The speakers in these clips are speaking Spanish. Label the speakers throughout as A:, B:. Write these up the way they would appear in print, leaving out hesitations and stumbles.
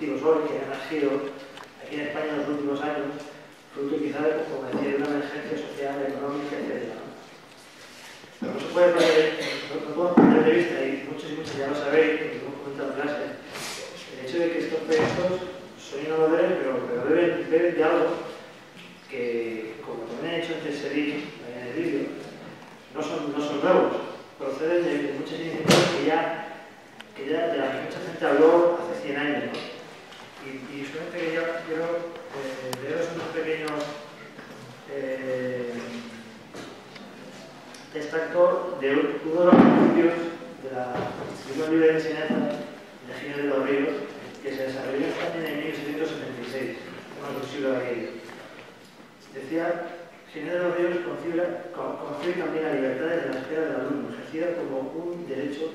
A: dispositivos hoy que han nacido aquí en España en los últimos años, fruto quizá de, como decía, de una emergencia social, económica, etc. Pero no se puede no podemos perder de vista, y muchos ya lo sabéis, porque lo hemos comentado en clase, el hecho de que estos proyectos son innovadores, pero beben de algo que, como también he hecho antes en el vídeo, no son nuevos, proceden de muchas iniciativas de las que mucha gente habló hace 100 años, ¿no? Y solamente que yo quiero leeros unos pequeños extractos de uno de los principios de la Institución Libre de Enseñanza de Ginés de los Ríos, que se desarrolló en España en 1776, un siglo de aquello. Decía: Ginés de los Ríos concibe también la libertad desde la esfera del alumno, ejercida como un derecho.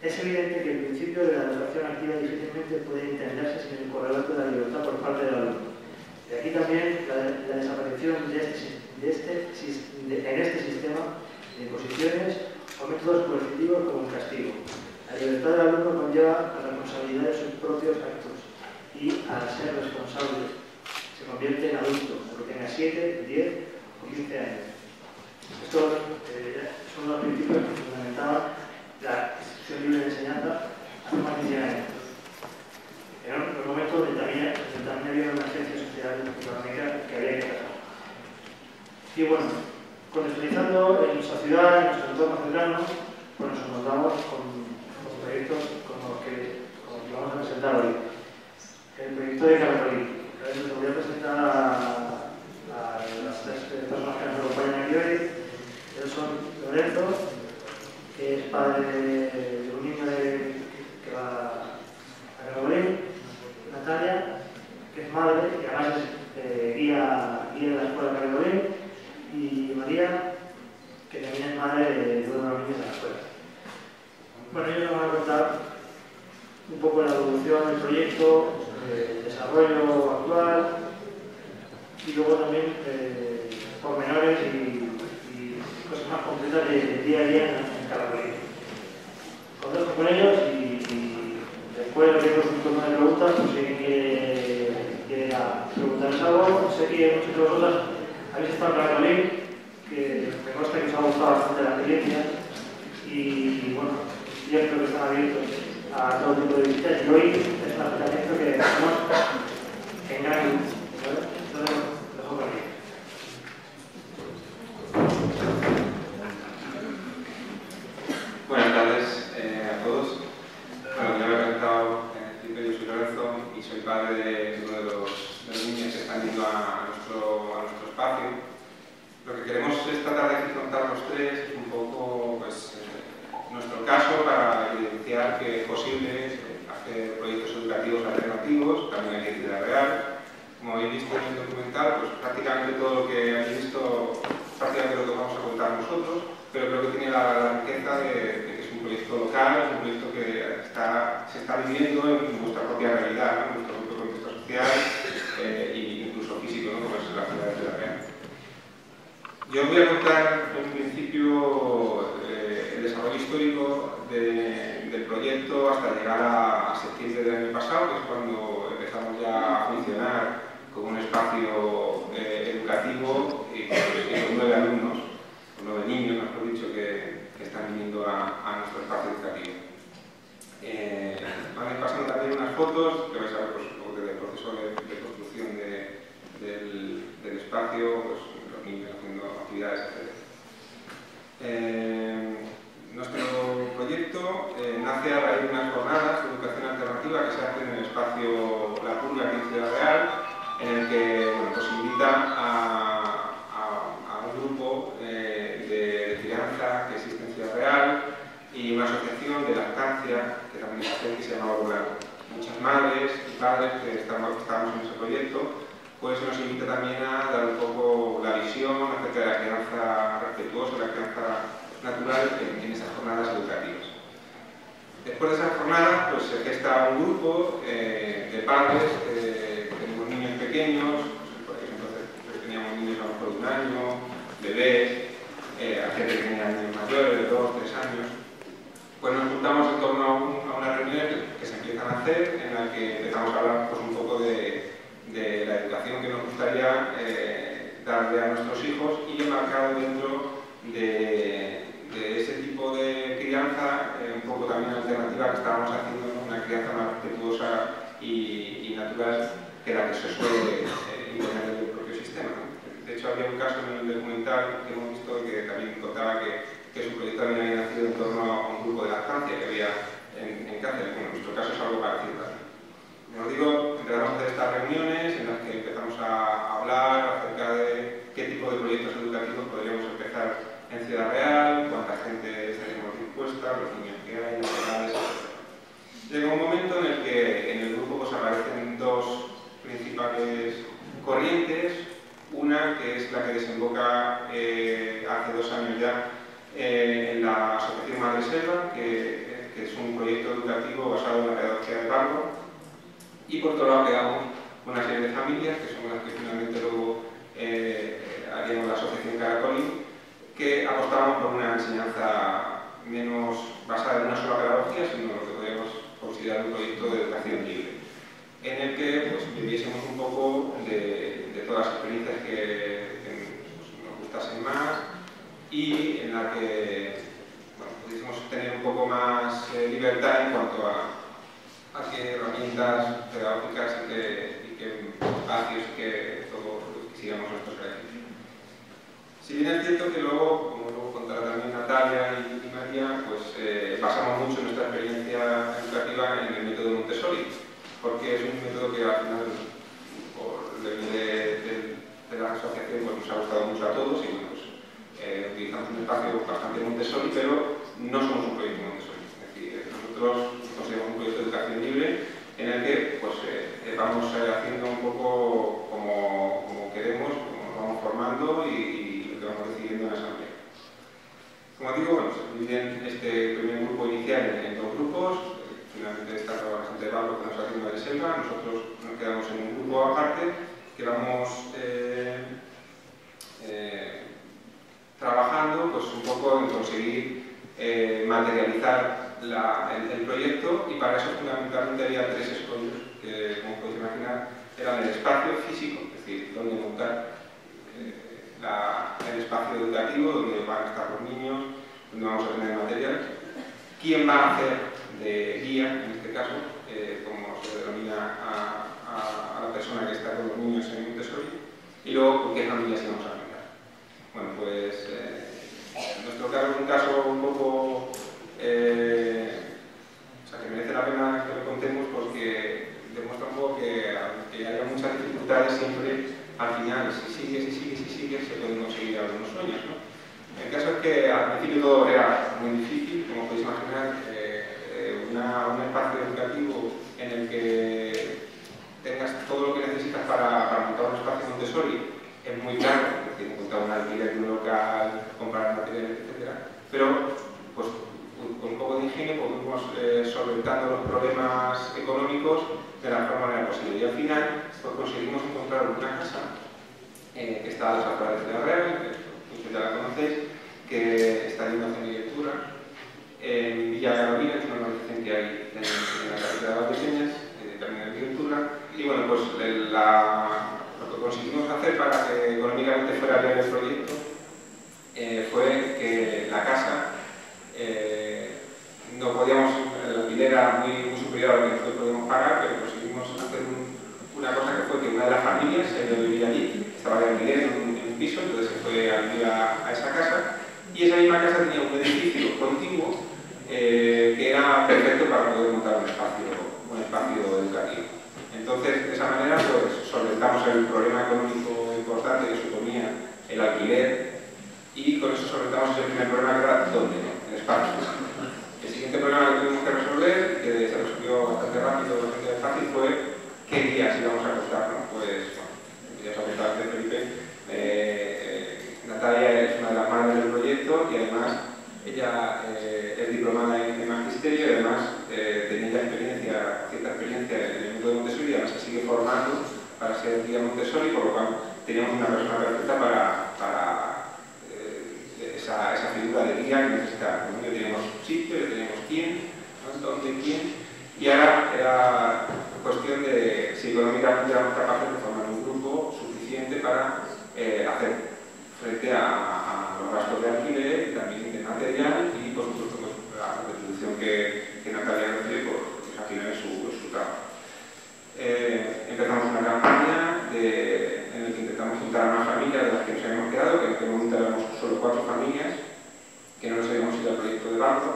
A: Es evidente que el principio de la educación activa difícilmente puede entenderse sin el correlato de la libertad por parte del alumno. De aquí también la desaparición en este sistema de imposiciones o métodos coercitivos como el castigo. La libertad del alumno conlleva la responsabilidad de sus propios actos y, al ser responsable, se convierte en adulto, aunque tenga 7, 10 o 15 años. Estos son los principios que fundamentaban la Institución Libre de Enseñanza hace más de 100 años. En los momentos donde también había una emergencia social y económica que había que tratar. Y bueno, contextualizando en nuestra ciudad, en nuestro entorno cercano, pues nos encontramos con proyectos como los que vamos a presentar hoy. El proyecto de Carolín. Les voy a presentar a las tres personas que nos acompañan aquí hoy. Ellos son Lorenzo, que es padre de un niño que va a Carolín, Natalia, que es madre y además es guía de la escuela de Carolín, y María, que también es madre de uno de los niños de la escuela. Bueno, ellos nos van a contar un poco la evolución del proyecto, el desarrollo actual y luego también pormenores y cosas más concretas del día a día en cada proyecto. Contacto con ellos y después haremos un turno de preguntas por si alguien quiere preguntarles algo. Sé que muchos de vosotros habéis estado en Carolín, que me consta que os ha gustado bastante la experiencia y bueno, yo creo que están abiertos a todo tipo de visitas y hoy es un acercamiento que hacemos en gran grupo, ¿vale? Entonces, lo dejo por aquí.
B: Buenas tardes a todos. Bueno, ya me he presentado, yo soy Lorenzo y soy padre de uno de los niños que están yendo a nuestro espacio. Lo que queremos esta tarde contar los tres es un poco pues, nuestro caso para evidenciar que es posible hacer proyectos educativos alternativos, también aquí en Ciudad Real. Como habéis visto en el documental, pues prácticamente todo lo que habéis visto, prácticamente lo que vamos a contar nosotros, pero creo que tiene la riqueza de que es un proyecto local, es un proyecto que se está viviendo en vuestra propia realidad, ¿no? En nuestro propio contexto social e incluso físico, ¿no? Como es la ciudad de Ciudad Real. Yo os voy a contar en principio el desarrollo histórico del proyecto hasta llegar a septiembre del año pasado, que es cuando empezamos ya a funcionar como un espacio educativo y con 9 alumnos, con 9 niños, mejor dicho, que están viniendo a nuestro espacio educativo. Van a ir pasando también unas fotos que vais a ver pues, un poco del proceso de construcción del espacio, pues, los niños haciendo actividades, etc. Nuestro proyecto nace a raíz de unas jornadas de educación alternativa que se hacen en el espacio La Purga aquí en Ciudad Real, en el que bueno, pues invita a un grupo de crianza que existe en Ciudad Real y una asociación de lactancia que también existe, que se llama Orlando. Muchas madres y padres que estábamos en ese proyecto, pues nos invita también a dar un poco la visión acerca de la crianza respetuosa, la crianza natural en esas jornadas educativas. Después de esas jornadas, pues se gesta un grupo de padres, tenemos niños pequeños, por ejemplo, teníamos niños a lo mejor de 1 año, bebés, gente que tenía niños mayores de 2 o 3 años. Pues nos juntamos en torno a una reunión que se empieza empiezan a hacer, en la que empezamos a hablar pues, un poco de la educación que nos gustaría darle a nuestros hijos y enmarcado dentro de ese tipo de crianza, un poco también alternativa que estábamos haciendo, ¿no? Una crianza más respetuosa y natural que la que se suele imponer en el propio sistema, ¿no? De hecho, había un caso en el documental que hemos visto que también contaba que su proyecto había nacido en torno a un grupo de lactancia que había en Cáceres. Bueno, en nuestro caso es algo parecido también. Como os digo, empezamos a hacer estas reuniones en las que empezamos a hablar acerca de qué tipo de proyectos educativos podríamos empezar en Ciudad Real, cuánta gente estaríamos dispuesta, los niños que hay, las edades, etc. Llega un momento en el que en el grupo pues, aparecen dos principales corrientes. Una que es la que desemboca hace 2 años ya en la Asociación Madreselva, que es un proyecto educativo basado en la pedagogía del barro. Y por otro lado quedamos una serie de familias, que son las que finalmente luego haríamos la Asociación Caracolí, que apostamos por una enseñanza menos basada en una sola pedagogía, sino lo que podríamos considerar un proyecto de educación libre, en el que pues, viviésemos un poco de todas las experiencias que pues, nos gustasen más y en la que bueno, pudiésemos tener un poco más libertad en cuanto a qué herramientas pedagógicas y qué espacios y qué todo lo que sigamos nuestros ejercicios. Si bien es cierto que luego, como luego contará también Natalia y María, pues basamos mucho nuestra experiencia educativa en el método Montessori, porque es un método que al final, por el de la asociación, pues nos ha gustado mucho a todos y bueno, pues, utilizamos un espacio bastante Montessori, pero no somos un proyecto Montessori. Es decir, nosotros consideramos un proyecto de educación libre en el que pues, vamos haciendo un poco como queremos, como nos vamos formando y lo que vamos decidiendo en la asamblea. Como digo, bueno, se divide este primer grupo inicial en 2 grupos. Finalmente está la gente de Pablo que nos hace una de selva, nosotros nos quedamos en un grupo aparte que vamos trabajando pues, un poco en conseguir materializar el proyecto y para eso fundamentalmente había 3 escollos que, como podéis imaginar, eran el espacio físico, es decir, donde montar el espacio educativo, donde van a estar los niños, donde vamos a tener material, quién va a hacer de guía, en este caso, como se denomina a la persona que está con los niños en Montessori, y luego con qué familias íbamos a aplicar. Bueno, pues en nuestro caso es un caso un poco o sea, que merece la pena que lo contemos porque demuestra un poco que aunque haya muchas dificultades siempre al final, si sigues, se pueden conseguir algunos sueños, ¿no? El caso es que al principio todo era muy difícil, como podéis imaginar, un espacio educativo en el que tengas todo lo que necesitas para montar un espacio Montessori es muy caro, es decir, encontrar un alquiler de un local, comprar materiales, etc. Pero, pues, con un poco de ingenio podemos solventando los problemas económicos de la mejor manera posible. Y al final, pues, conseguimos encontrar una casa que está a las afueras de la Real, que ya la conocéis, que está en una lectura en Villa Carolina, que es una organización que hay en la carretera de Valdepeñas, también en arquitectura. Y bueno, pues lo que conseguimos hacer para que económicamente fuera bien el proyecto fue que la casa no podíamos, el alquiler era muy superior a lo que nosotros podíamos pagar, pero conseguimos hacer una cosa que fue que una de las familias se iba a vivir allí, estaba de alquiler en un piso, entonces se fue a vivir a esa casa, y esa misma casa tenía un edificio contiguo que era perfecto para poder montar un espacio educativo. Entonces, de esa manera, pues, solventamos el problema económico importante que suponía el alquiler y con eso solventamos el primer problema que era ¿dónde? ¿No? El espacio. El siguiente problema que tuvimos que resolver, que se resolvió bastante rápido, bastante fácil, fue qué días íbamos a costar, ¿no? Pues, bueno, ya os ha contado antes Felipe, Natalia es una de las madres del proyecto y además ella es diplomada en magisterio y además tenía ya cierta experiencia en el mundo de Montessori y además se sigue formando para ser guía Montessori, por lo cual teníamos una persona perfecta para esa figura de guía que necesitamos. Ya tenemos sitio, ya tenemos quién, ¿no? dónde, quién, y ahora era cuestión de si económicamente éramos capaces de formar un grupo suficiente para hacer frente a los gastos de alquiler y también de material y, por supuesto, pues, la retribución que Natalia recibe, pues al final es su trabajo. Empezamos una campaña en la que intentamos juntar a más familias de las que nos habíamos quedado, que en aquel momento éramos solo 4 familias, que no nos habíamos ido al proyecto de banco.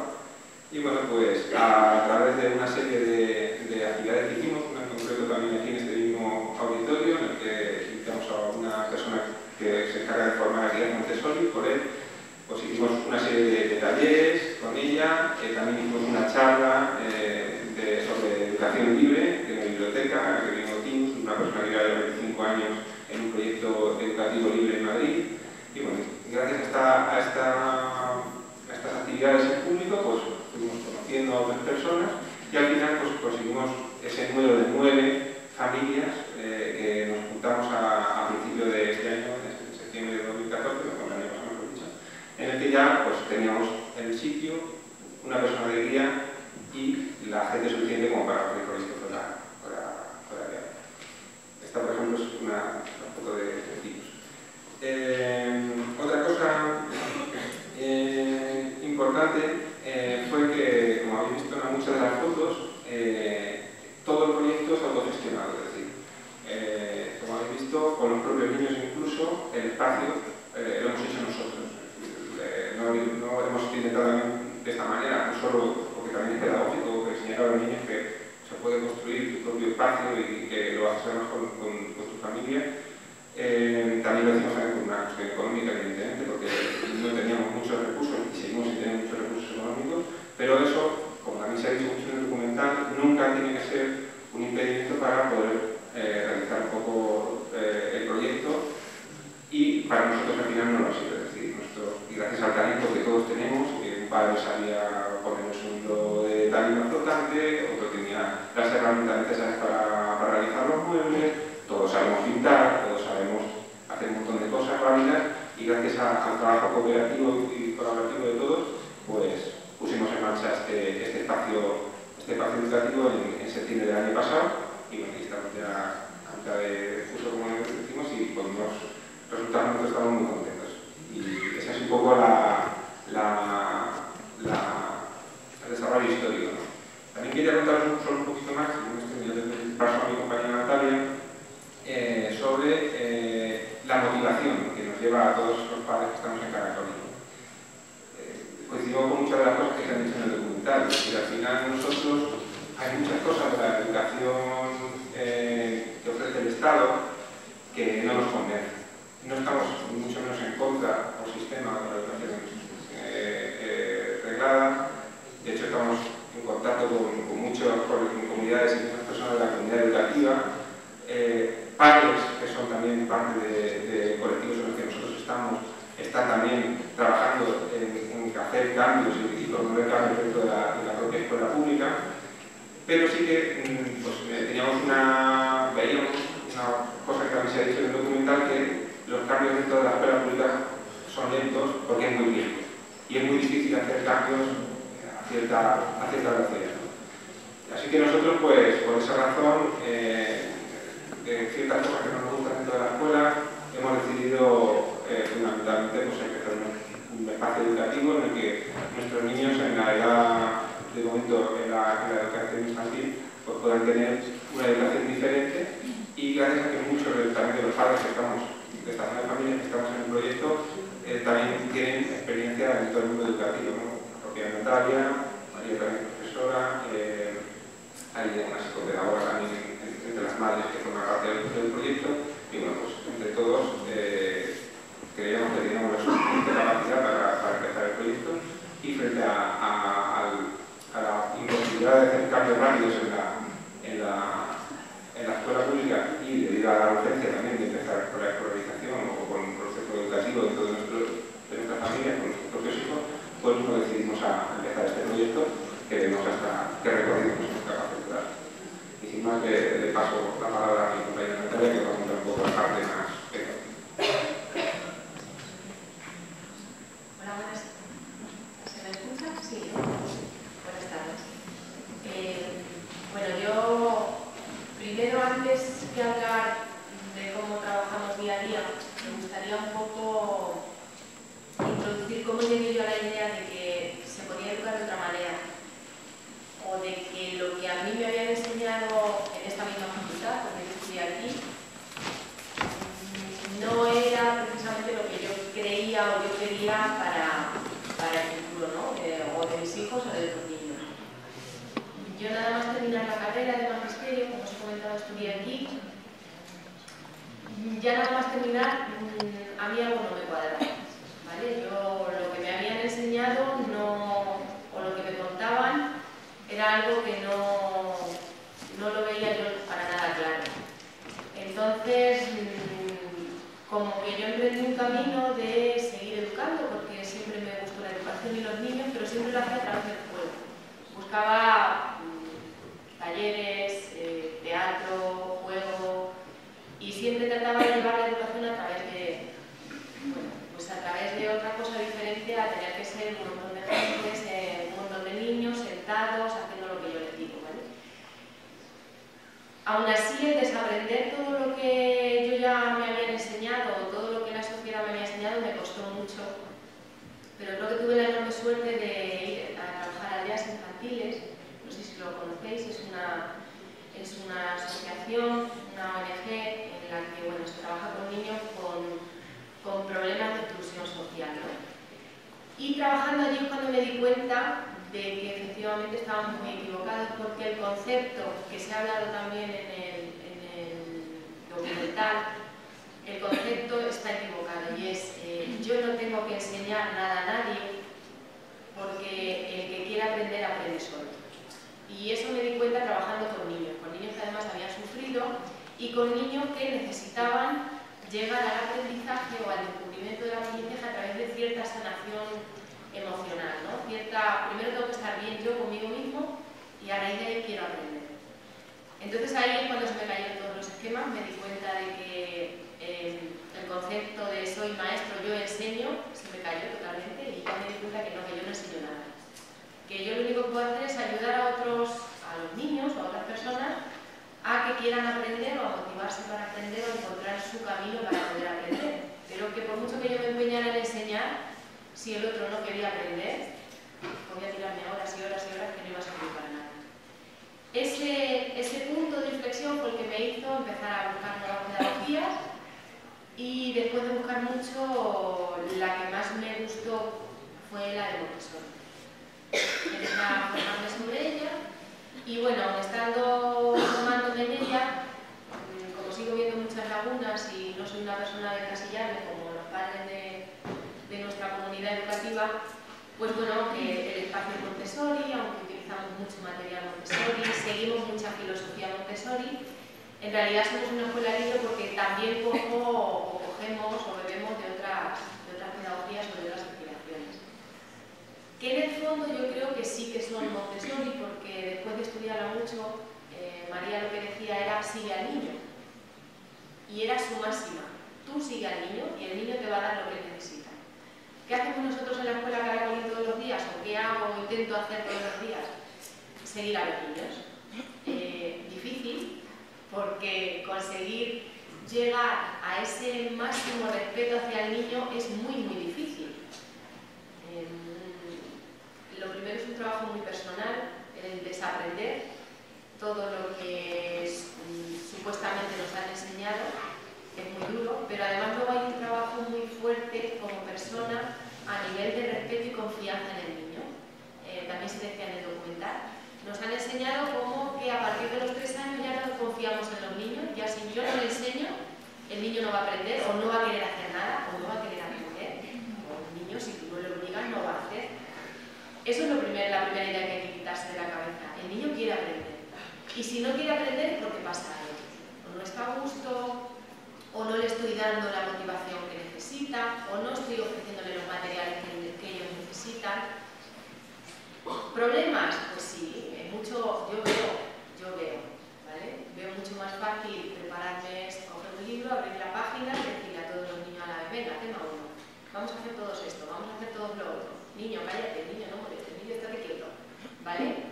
B: Y bueno, pues a través de una serie de actividades que hicimos, en concreto también aquí en este mismo auditorio, en el que invitamos a una persona que se encarga de formar a Guillermo Montessori, por él, pues hicimos una serie de talleres con ella, también hicimos una charla sobre educación libre en la biblioteca, que vino Tim, una persona que lleva 25 años en un proyecto educativo libre en Madrid. Y bueno, gracias a estas actividades en público, pues fuimos conociendo a otras personas y al final pues conseguimos ese número de 9 familias que nos juntamos a principio de este año, en septiembre de 2014, el año pasado mejor dicho, en el que ya pues teníamos el sitio, una persona de guía y la gente suficiente como para que el proyecto fuera real. Esta, por ejemplo, es una foto de tipos. Otra cosa importante fue que, como habéis visto en muchas de las fotos, todo el proyecto es autogestionado, es decir, como habéis visto, con los propios niños incluso, el espacio lo hemos hecho nosotros. No hemos intentado de esta manera, no solo porque también es pedagógico, enseñar a los niños que se puede construir tu propio espacio y que lo haces con tu familia. También lo decimos con una cuestión económica, evidentemente, porque no teníamos muchos recursos y seguimos sin tener muchos recursos económicos, pero eso, como también se ha dicho mucho en el documental, nunca tiene que ser un impedimento para poder realizar un poco el proyecto, y para nosotros al final no lo ha sido. Es decir, y gracias al talento que todos tenemos, que un padre sabía poner un sonido de tarima flotante, otro tenía las herramientas necesarias para realizar los muebles, todos sabemos pintar, todos sabemos hacer un montón de cosas rápidas, y gracias al trabajo cooperativo y colaborativo de todos, pues pusimos en marcha este espacio educativo en septiembre del año pasado, y bueno, estamos ya a mitad de curso, como decimos, y con unos resultados nosotros estamos muy contentos. Y esa es un poco el desarrollo histórico, ¿no? También quería contaros solo un poquito más, y yo le paso a mi compañera Natalia, sobre la motivación que nos lleva a todos los padres que estamos en Caracol. Coincidimos con muchas de las cosas que se han dicho en el documental, es decir, al final nosotros hay muchas cosas de la educación que ofrece el Estado que no nos convencen. No estamos mucho menos en contra del sistema de la educación reglada. De hecho, estamos en contacto con muchas comunidades y muchas personas de la comunidad educativa, padres que son también parte de colectivos en los que nosotros están también trabajando en hacer cambios y promover cambios dentro de la propia escuela pública. Pero sí que veíamos una cosa que también se ha dicho en el documental, que los cambios dentro de la escuela pública son lentos porque es muy viejo y es muy difícil hacer cambios a cierta velocidad. Así que nosotros, pues, por esa razón, de ciertas cosas que no nos gustan dentro de la escuela, hemos decidido fundamentalmente pues, empezar un espacio educativo en el que nuestros niños, en la edad, de momento, en la educación infantil, pues puedan tener una educación diferente, y gracias a que muchos también de los padres que estamos, de estas nuevas familias que estamos en el proyecto, también tienen experiencia en todo el mundo educativo, ¿no? La propia Natalia, María también profesora, hay una psicopedagoga también entre las madres que forman parte del proyecto, y bueno, pues entre todos creíamos que teníamos la suficiente capacidad para empezar el proyecto, y frente a la imposibilidad de hacer cambios rápidos en la escuela pública, y debido a la urgencia también de empezar con la escolarización o con un proceso educativo dentro de nuestra familia, con nuestros propios hijos, pues nos decidimos a empezar este proyecto, que vemos hasta qué recorrido nos somos capaces de dar. Y sin más, le paso la palabra a mi compañera Natalia, que va a contar un poco la parte más pequeña.
C: Hola, buenas. ¿Se me escucha? Sí. Buenas tardes. Bueno, yo que hablar de cómo trabajamos día a día, me gustaría un poco introducir cómo llegué yo a la idea de que se podía educar de otra manera, o de que lo que a mí me habían enseñado en esta misma facultad, porque yo estudié aquí, no era precisamente lo que yo creía o yo quería para el futuro, ¿no? O de mis hijos o de otros niños. Yo nada más terminar la carrera de magisterio, como os he comentado, estudié aquí. Ya nada más terminar, a mí algo no me cuadraba, ¿vale? Yo lo que me habían enseñado o lo que me contaban era algo que no lo veía yo para nada claro. Entonces, como que yo emprendí un camino de seguir educando, porque siempre me gustó la educación y los niños, pero siempre lo hacía a través del juego. Buscaba talleres, teatro, juego, y siempre trataba de llevar la educación a través de, bueno, pues a través de otra cosa diferente a tener que ser un montón de gente, un montón de niños sentados haciendo lo que yo les digo, ¿vale? Aún así, el desaprender todo lo que yo ya me habían enseñado, o todo lo que la sociedad me había enseñado, me costó mucho, pero creo que tuve la enorme suerte de ir a trabajar a aldeas infantiles. No sé si lo conocéis, es una asociación, una ONG en la que, bueno, se trabaja con niños con problemas de exclusión social, ¿no? Y trabajando allí es cuando me di cuenta de que efectivamente estábamos muy equivocados, porque el concepto que se ha hablado también en el documental, el concepto está equivocado, y es yo no tengo que enseñar nada a nadie, porque el que quiere aprender aprende solo. Y eso me di cuenta trabajando con niños que además habían sufrido y con niños que necesitaban llegar al aprendizaje o al descubrimiento del aprendizaje a través de cierta sanación emocional, ¿no? Primero tengo que estar bien yo conmigo mismo y a raíz de ahí quiero aprender. Entonces ahí es cuando se me cayeron todos los esquemas, me di cuenta de que el concepto de soy maestro, yo enseño, se me cayó totalmente, y ya me di cuenta que yo no enseño nada. Que yo lo único que puedo hacer es ayudar a los niños o a otras personas a que quieran aprender o a motivarse para aprender o a encontrar su camino para poder aprender. Pero que por mucho que yo me empeñara en enseñar, si el otro no quería aprender, podía tirarme horas y horas y horas que no iba a servir para nada. Ese punto de inflexión fue el que me hizo empezar a buscar nuevas pedagogías, y después de buscar mucho, la que más me gustó fue la de Montessori. Empecé a formarme sobre ella y, bueno, aun estando formándome en ella, como sigo viendo muchas lagunas y no soy una persona de encasillarme como los padres de nuestra comunidad educativa, pues bueno, que el espacio Montessori, aunque utilizamos mucho material Montessori, seguimos mucha filosofía Montessori, en realidad somos una escuela libre porque también cogemos o bebemos de otras pedagogías o de otras inspiraciones. Que en el fondo yo creo que sí que son Montessori, porque después de estudiarla mucho, María lo que decía era sigue al niño, y era su máxima: tú sigue al niño y el niño te va a dar lo que necesita. ¿Qué hacemos nosotros en la escuela que hago todos los días, o qué hago o intento hacer todos los días? Seguir a los niños. Difícil, porque conseguir llegar a ese máximo respeto hacia el niño es muy, muy difícil. Lo primero es un trabajo muy personal, el desaprender todo lo que supuestamente nos han enseñado, es muy duro, pero además luego hay un trabajo muy fuerte como persona a nivel de respeto y confianza en el niño. También se decía en el documental. Nos han enseñado como que a partir de los 3 años ya no confiamos en los niños, ya si yo no le enseño, el niño no va a aprender, o no va a querer hacer nada, o no va a querer aprender. O el niño, si tú no le obligas, no va a hacer. Eso es la primera idea que hay que quitarse de la cabeza. El niño quiere aprender. Y si no quiere aprender es porque pasa algo. O no está a gusto, o no le estoy dando la motivación que necesita, o no estoy ofreciéndole los materiales que ellos necesitan. ¿Problemas? Pues sí, yo veo, ¿vale? Veo mucho más fácil prepararme, coger un libro, abrir la página y decirle a todos los niños a la vez: venga, tema 1, vamos a hacer todos esto, vamos a hacer todos lo otro. Niño, cállate, niño, no molestes, niño, estate quieto, ¿vale?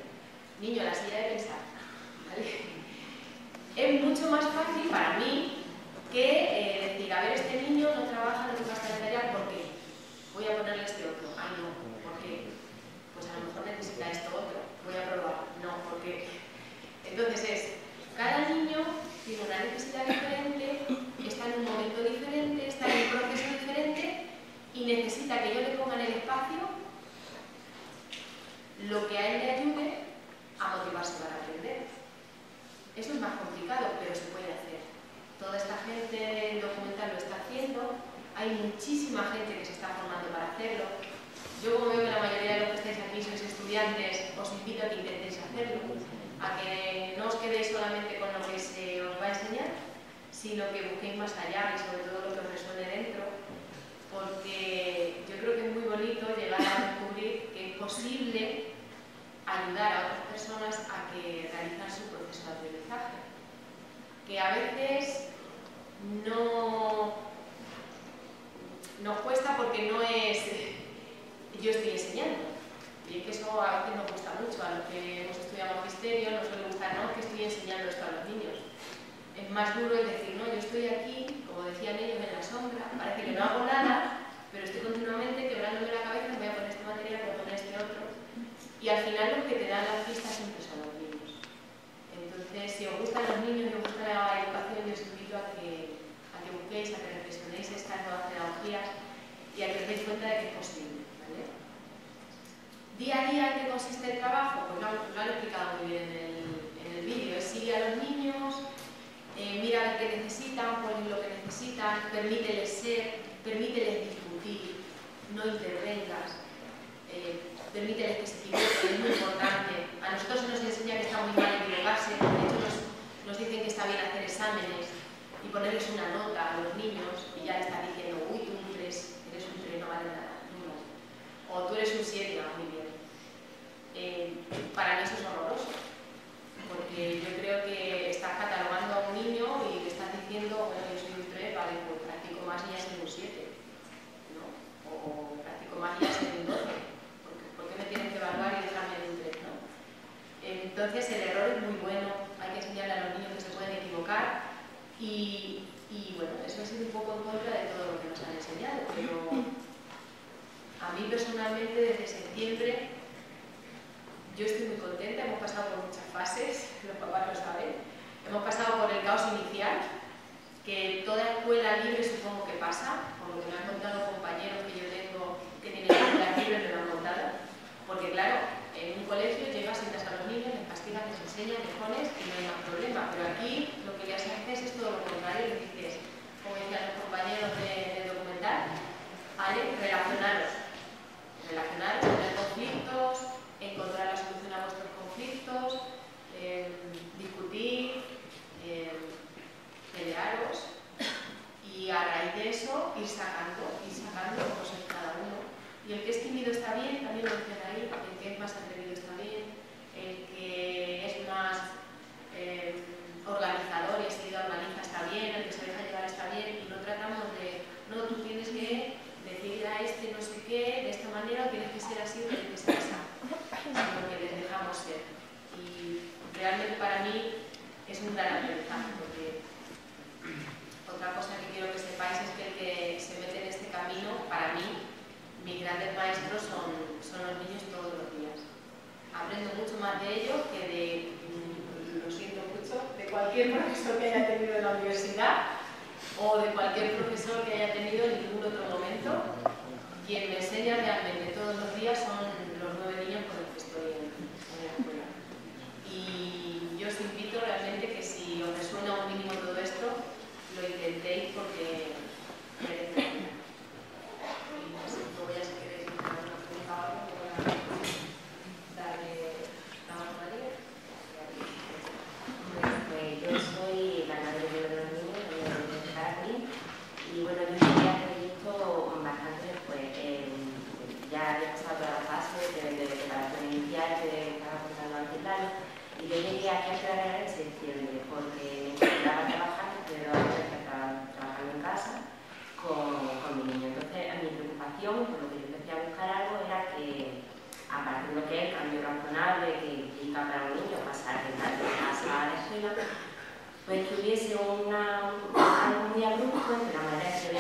C: Niño, la silla de pensar, ¿vale? es mucho más fácil para mí que decir, a ver, este niño no trabaja, no toca calendario, ¿por qué? Voy a ponerle este otro. Ay, no, ¿por qué? Pues a lo mejor necesita esto otro. Voy a probar. No, ¿por qué? Entonces cada niño tiene una necesidad diferente, está en un momento diferente, está en un proceso diferente y necesita que yo le ponga en el espacio lo que a él le ayude a motivarse para aprender. Eso es más complicado, pero se puede hacer. Toda esta gente documental lo está haciendo, hay muchísima gente que se está formando para hacerlo. Yo, como veo que la mayoría de los que estáis aquí sois estudiantes, os invito a que intentéis hacerlo, a que no os quedéis solamente con lo que se os va a enseñar, sino que busquéis más allá y sobre todo lo que os resuene dentro, porque yo creo que es muy bonito llegar a descubrir que es posible ayudar a otras personas a que realizan su proceso de aprendizaje, que a veces nos cuesta porque no es yo estoy enseñando. Y es que eso a veces nos gusta mucho, a los que hemos estudiado magisterio nos suele gustar, no, que estoy enseñando esto a los niños. Es más duro el decir, no, yo estoy aquí, como decían ellos, en la sombra, parece que no hago nada, pero estoy continuamente quebrándome la cabeza, voy a poner este material, voy a poner este otro. Y al final los que te dan las pistas siempre son los niños. Entonces, si os gustan los niños y os gusta la educación, yo os invito a que busquéis, a que reflexionéis estas nuevas pedagogías y a que os deis cuenta de que es posible. ¿Vale? Día a día, ¿en qué consiste el trabajo? Pues lo han explicado muy bien en el vídeo. Es sigue a los niños, mira qué necesitan, ponen lo que necesitan, permíteles ser, permíteles discutir, no intervengas, permíteles que se equivoquen, es muy importante. A nosotros se nos enseña que está muy mal equivocarse, de hecho nos dicen que está bien hacer exámenes y ponerles una nota a los niños y ya le estás diciendo, uy, tú eres un 3, no vale nada, no. O tú eres un 7, va muy bien. Para mí eso es horroroso, porque yo creo que estás catalogando a un niño y le estás diciendo, bueno, yo soy un 3, vale, pues practico más y ya soy un 7, ¿no? O practico más y ya soy un 12, ¿por qué me tienen que evaluar y dejarme en un 3, ¿no? Entonces el error es muy bueno, hay que enseñarle a los niños que se pueden equivocar y bueno, eso ha sido un poco en contra de todo lo que nos han enseñado, pero a mí personalmente desde septiembre yo estoy muy contenta, hemos pasado por muchas fases, los papás lo saben. Hemos pasado por el caos inicial, que toda escuela libre supongo que pasa, por lo que me han contado compañeros que yo tengo que tienen escuelas libres, me lo han contado. Porque claro, en un colegio llegas, sientas a los niños, les castigas, les enseñas, les pones y no hay más problema. Pero aquí lo que les haces es todo lo contrario, les dices, como decían los compañeros del documental, ¿vale? Relacionaros, tener conflictos, encontrar la solución a vuestros conflictos, discutir, pelearos y a raíz de eso ir sacando cosas cada uno. Y el que es tímido está bien, también lo dicen ahí, el que es más atrevido está bien, el que es más organizador y enseguida organiza está bien, el que se deja llevar está bien y no tratamos de, no, tú tienes que decirle a este no sé qué, de esta manera, tienes que ser así o tienes que ser así. Sino que les dejamos ser. Y realmente para mí es un gran aprendizaje, porque otra cosa que quiero que sepáis es que el que se mete en este camino, para mí, mis grandes maestros son los niños todos los días. Aprendo mucho más de ellos que de, lo siento mucho, de cualquier profesor que haya tenido en la universidad o de cualquier profesor que haya tenido en ningún otro momento. Quien me enseña realmente todos los días son los 9 niños con los que estoy en la escuela. Y yo os invito realmente que si os resuena un mínimo todo esto, lo intentéis porque merece la pena. Y no sé, luego ya si queréis hacer una pregunta o algo, voy a darle la mano a María.
D: Pues yo soy la madre de los niños, de Carolina, y bueno, yo quería haber visto bastante después. Ya he pasado toda la fase de preparación inicial que estaba contando antes Lalo, y yo llegué aquí a aclarar en septiembre porque me encontraba trabajando, pero ahora estaba trabajando en casa con mi niño. Entonces, mi preocupación, por lo que yo empecé a buscar algo, era que a partir de lo que es el cambio razonable que implica para un niño pasar de casa a la escuela, pues que hubiese algo muy abrupto entre la manera que yo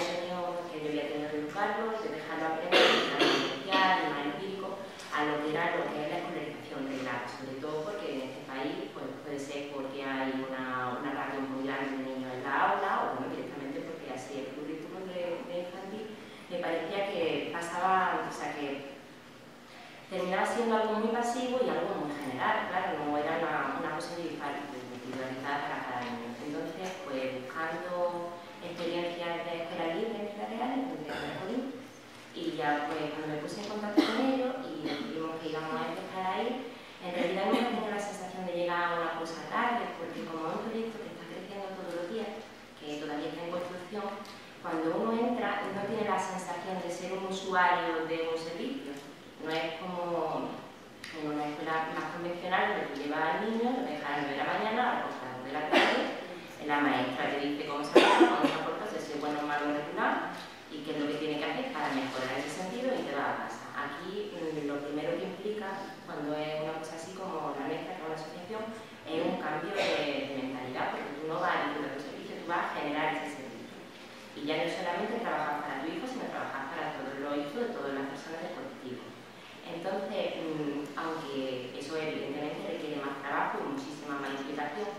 D: había tenido de educarlo, de dejarlo aprender, de dejarlo social, de más empírico, a lo que es la escolarización del grado, sobre todo porque en este país pues, puede ser porque hay una radio muy grande de niños en la aula, o bueno, directamente porque así el currículum de infantil me parecía que pasaba, o sea, que terminaba siendo algo muy pasivo y algo muy general, claro, no era una cosa individualizada para cada niño. Entonces, pues buscando experiencias de escuela libre en Ciudad Real, encontré a Colín, y ya pues cuando me puse en contacto con ellos y decidimos que íbamos a empezar ahí, en realidad no tenía la sensación de llegar a una cosa tarde, porque como es un proyecto que está creciendo todos los días, que todavía está en construcción, cuando uno entra no tiene la sensación de ser un usuario de un servicio. No es como en una escuela más convencional donde tú llevas al niño, lo dejas a las 9 de la mañana, a las 2 de la tarde, la maestra te dice cómo se porta, cómo se porta, si es bueno o malo regular y qué es lo que tiene que hacer para mejorar ese sentido y te va a casa. Aquí lo primero que implica, cuando es una cosa así como la nuestra, que es una asociación, es un cambio de mentalidad, porque tú no vas a ningún otro servicio, tú vas a generar ese servicio. Y ya no solamente trabajar para tu hijo, sino trabajar para todos los hijos de todas las personas del colectivo. Entonces, aunque eso evidentemente requiere más trabajo y muchísima más implicación,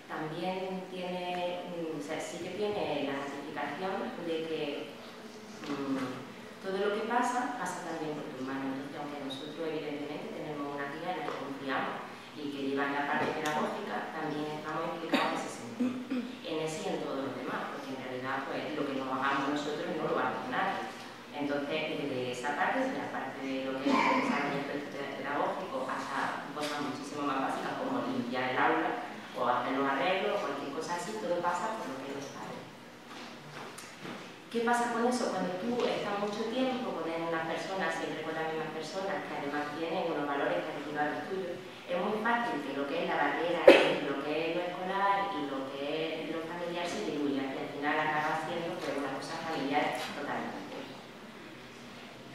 D: también tiene, o sea, sí que tiene la notificación de que todo lo que pasa, pasa también por tus manos. Entonces, aunque nosotros evidentemente tenemos una guía en la que confiamos y que lleva la parte pedagógica, también estamos implicados en ese sentido, en ese y en todos los demás, porque en realidad pues, lo que nos hagamos nosotros no lo va a hacer nadie. Entonces, desde esa parte, desde la parte de lo que es el desarrollo pedagógico, hasta cosas muchísimo más básicas como limpiar el aula o hacer los arreglos o cualquier cosa así, todo pasa por lo que los padres. ¿Qué pasa con eso? Cuando tú estás mucho tiempo con una persona, siempre con las mismas personas, que además tienen unos valores parecidos a los tuyos, es muy fácil que lo que es la barrera entre lo que es lo escolar y lo que es lo familiar se diluya, y al final acaba siendo pues, una cosa familiar totalmente.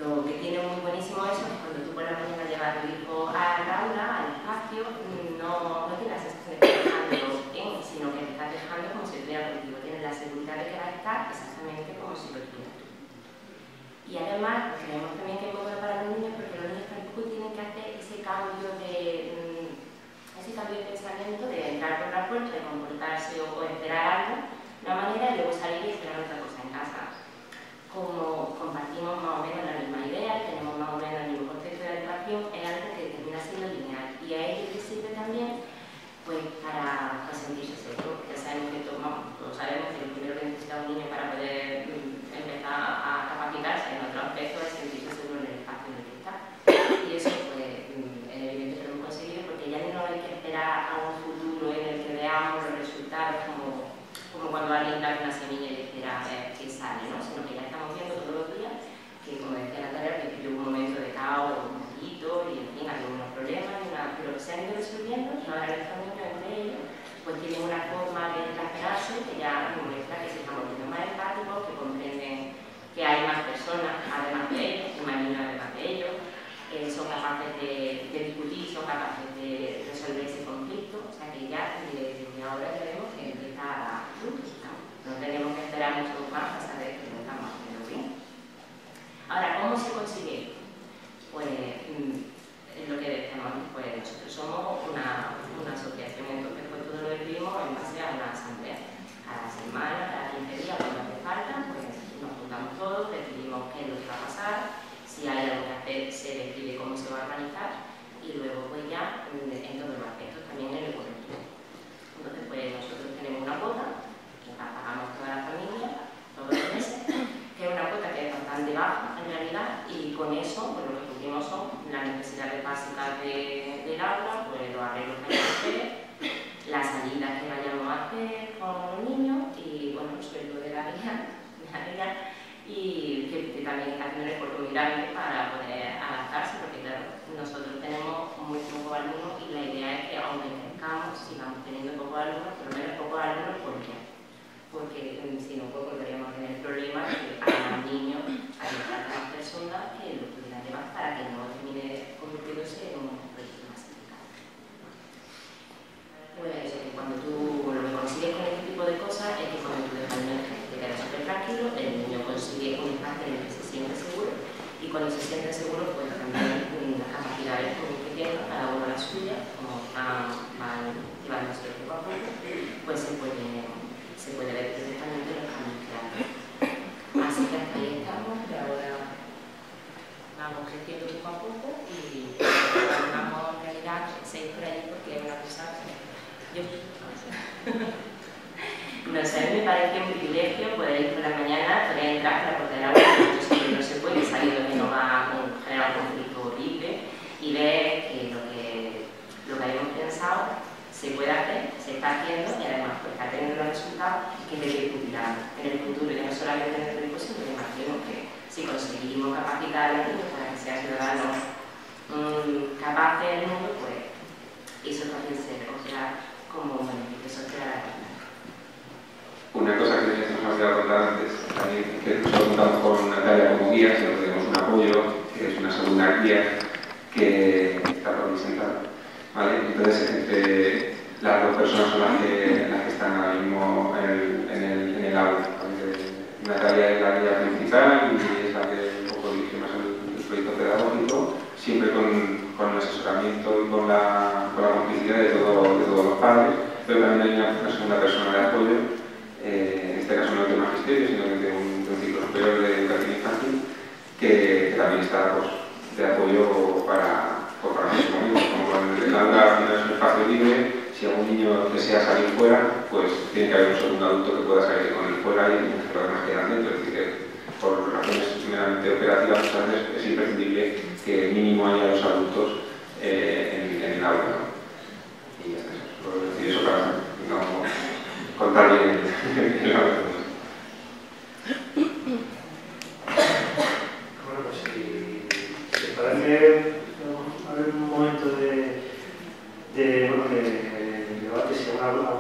D: Lo que tiene muy buenísimo eso es cuando tú por la mañana llevas a tu hijo al aula, al espacio, no tienes la sensación de que estás dejándolo bien, sino que te estás dejando como si estuviera contigo. Tienes la seguridad de que va a estar exactamente como si lo estuvieras tú. Y además, creemos también que es muy bueno para los niños porque los niños tampoco tienen que hacer ese cambio de pensamiento de entrar por la puerta, de comportarse o esperar algo, una manera y luego salir y esperar otra cosa en casa. Como compartimos más o menos la misma idea y tenemos más o menos el mismo concepto de educación, es algo que termina siendo lineal. Y a ellos les sirve también pues, para sentirse seguros. Ya sabemos que todos sabemos que lo primero que necesita un niño para poder empezar a capacitarse en otro aspecto es sentirse seguro en el espacio en el que está. Y eso pues, es evidente que lo hemos conseguido porque ya no hay que esperar a un futuro en el que veamos los resultados como cuando alguien da una semilla y espera a ver qué sale, ¿no? Sino que ya estamos viendo todos los días que, como decía Natalia, al principio hubo un momento de caos, un poquito, y en fin, había unos problemas, pero se han ido resolviendo y ahora los niños entre ellos pues tienen una forma de relacionarse que ya muestra que se están volviendo más empáticos, que comprenden que hay más personas además de ellos, que más niños además de ellos, son capaces de discutir, son capaces de resolver ese conflicto, o sea que ya desde ahora ya vemos que empieza a dar frutos, ¿no? No tenemos que esperar mucho más para saber que lo estamos haciendo bien. Ahora, ¿cómo se consigue? Pues es lo que decíamos, pues nosotros somos una asociación, entonces pues todo lo escribimos en base a una asamblea. A la semana, cada 15 días, cuando hace falta, pues nos juntamos todos, decidimos qué es lo que va a pasar, si hay algo que hacer, se decide cómo se va a organizar y luego pues ya en todos los aspectos, también en el colectivo. Entonces pues nosotros tenemos una cuota, que la pagamos toda la familia, todos los meses, que es una cuota que es bastante baja en realidad y con eso pues lo que cubrimos son las necesidades básicas del aula, pues los arreglos que hay que hacer, las salidas que vayamos a hacer con los niños y bueno, el sueldo de la vida y que también está haciendo un esfuerzo muy grande para poder adaptarse porque claro, nosotros tenemos muy pocos alumnos y la idea es que aunque crezcamos, sigamos teniendo pocos alumnos, por lo menos pocos alumnos por día. Porque si no, pues podríamos tener problemas de que haya más niños, haya más personas que lo pudieran llevar para que no termine convirtiéndose en un proyecto más complicado. Pues cuando tú lo que consigues cuando se sienten seguros, pues también las capacidades que tengan, cada uno la suya, como van llevándose poco a poco, pues se puede ver perfectamente los cambios que hacen. Así que hasta ahí estamos, y ahora vamos creciendo poco a poco y vamos en realidad seguir por allí porque es una cosa. No sé, a mí me parece un privilegio poder ir por la mañana, poder entrar para poder hablar, porque no se puede salir de que no va a generar un conflicto horrible y ver que lo que habíamos pensado se puede hacer, se está haciendo y además pues, está teniendo los resultados que debe discutirá en el futuro, ya no solamente en el tiempo, sino que imagino que si conseguimos capacitar a los niños para que sean ciudadanos capaces del mundo, pues eso también se cogerá como un beneficio social.
B: Una cosa que nos hemos olvidado contar antes, también que nosotros contamos con Natalia como guía, que tenemos un apoyo, que es una segunda guía que está por ahí sentada. ¿Vale? Entonces, entre las dos personas son las que están ahora mismo en el aula. Natalia es la guía principal y es la que un poco dirige más el proyecto pedagógico, siempre con el asesoramiento y con la complicidad de todos los padres, pero también hay una segunda persona de apoyo. En este caso no es de magisterio, sino de un ciclo superior de educación infantil, que también está pues, de apoyo para muchos momentos. Como cuando el aula al final es un espacio libre, si algún niño desea salir fuera, pues tiene que haber un segundo adulto que pueda salir con él fuera y los problemas quedan dentro. Es decir, que por razones meramente operativas muchas veces es imprescindible que mínimo haya dos adultos en el aula, ¿no? Y ya está, solo decir eso para no contar bien el aula.
A: Bueno, pues si parece haber un momento de debate, si alguna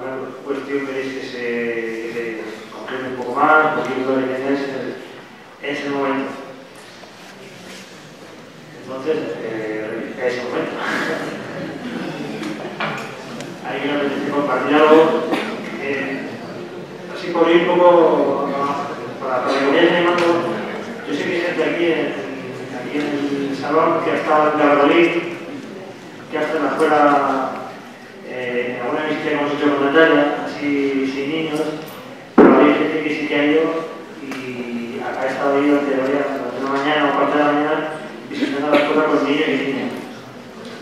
A: cuestión veréis que se comprende un poco más, porque yo creo que es el momento. Entonces, es el momento. Hay que apetece compartir algo, así por ir un poco, para que vayáis animando. Yo sé que hay gente aquí en el salón que ha estado en Valladolid, que ha estado en la escuela, en alguna visita que hemos hecho con Natalia, así sin niños, pero hay gente que sí que ha ido y ha estado ahí durante la mañana o parte de la mañana visitando la escuela con niños y niñas.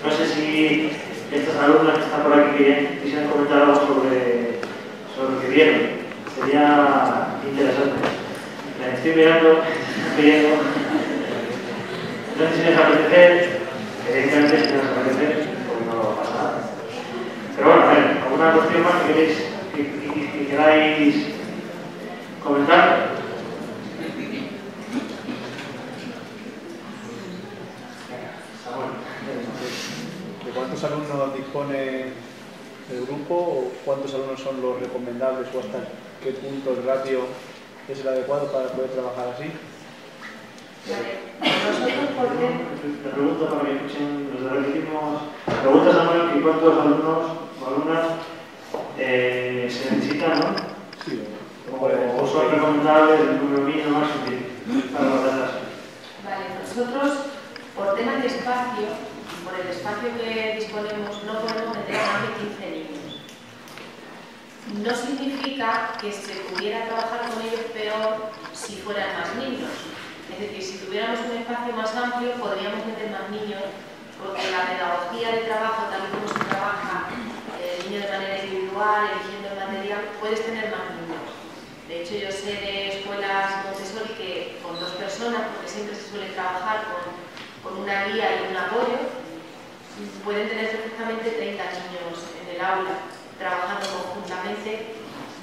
A: No sé si estas alumnas que están por aquí quisieran comentar algo sobre lo que vieron. Sería interesante. La estoy mirando, pidiendo. No sé si les apetece, evidentemente si les apetece, pues no pasa nada. Pero bueno, a ver, ¿alguna cuestión más que queráis comentar?
E: ¿De cuántos alumnos dispone el grupo o cuántos alumnos son los recomendables o hasta qué punto el ratio es el adecuado para poder trabajar así?
C: Vale, nosotros por qué.
A: La pregunta para que escuchen, nos repetimos. Preguntas a Manuel que cuántos alumnos o alumnas se necesitan, ¿no?
E: Sí.
A: O son recomendables el número mínimo máximo para las clases.
C: Vale, nosotros por temas de espacio, por el espacio que disponemos, no podemos meter a más de 15 niños. No significa que se pudiera trabajar con ellos peor si fueran más niños. Es decir, si tuviéramos un espacio más amplio, podríamos meter más niños, porque la pedagogía de trabajo, tal y como se trabaja, el niño de manera individual, eligiendo el material, puedes tener más niños. De hecho, yo sé de escuelas Montessori que con 2 personas, porque siempre se suele trabajar con una guía y un apoyo, pueden tener perfectamente 30 niños en el aula, trabajando conjuntamente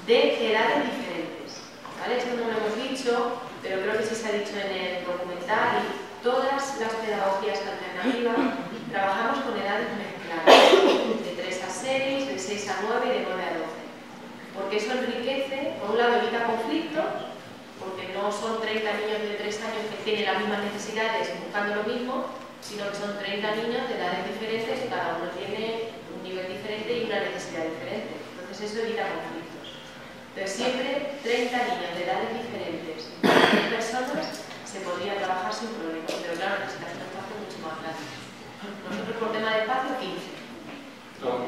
C: de edades diferentes. ¿Vale? Esto no lo hemos dicho, pero creo que sí se ha dicho en el documental, y todas las pedagogías alternativas trabajamos con edades mezcladas, de 3 a 6, de 6 a 9 y de 9 a 12. Porque eso enriquece, por un lado evita conflictos, porque no son 30 niños de 3 años que tienen las mismas necesidades buscando lo mismo, sino que son 30 niños de edades diferentes y cada uno tiene un nivel diferente y una necesidad diferente. Entonces eso evita conflictos. Pero siempre 30 niños de edades diferentes, 10 personas, se podría trabajar sin problema, pero claro, necesitas un espacio mucho más grande. Nosotros por tema de espacio, 15.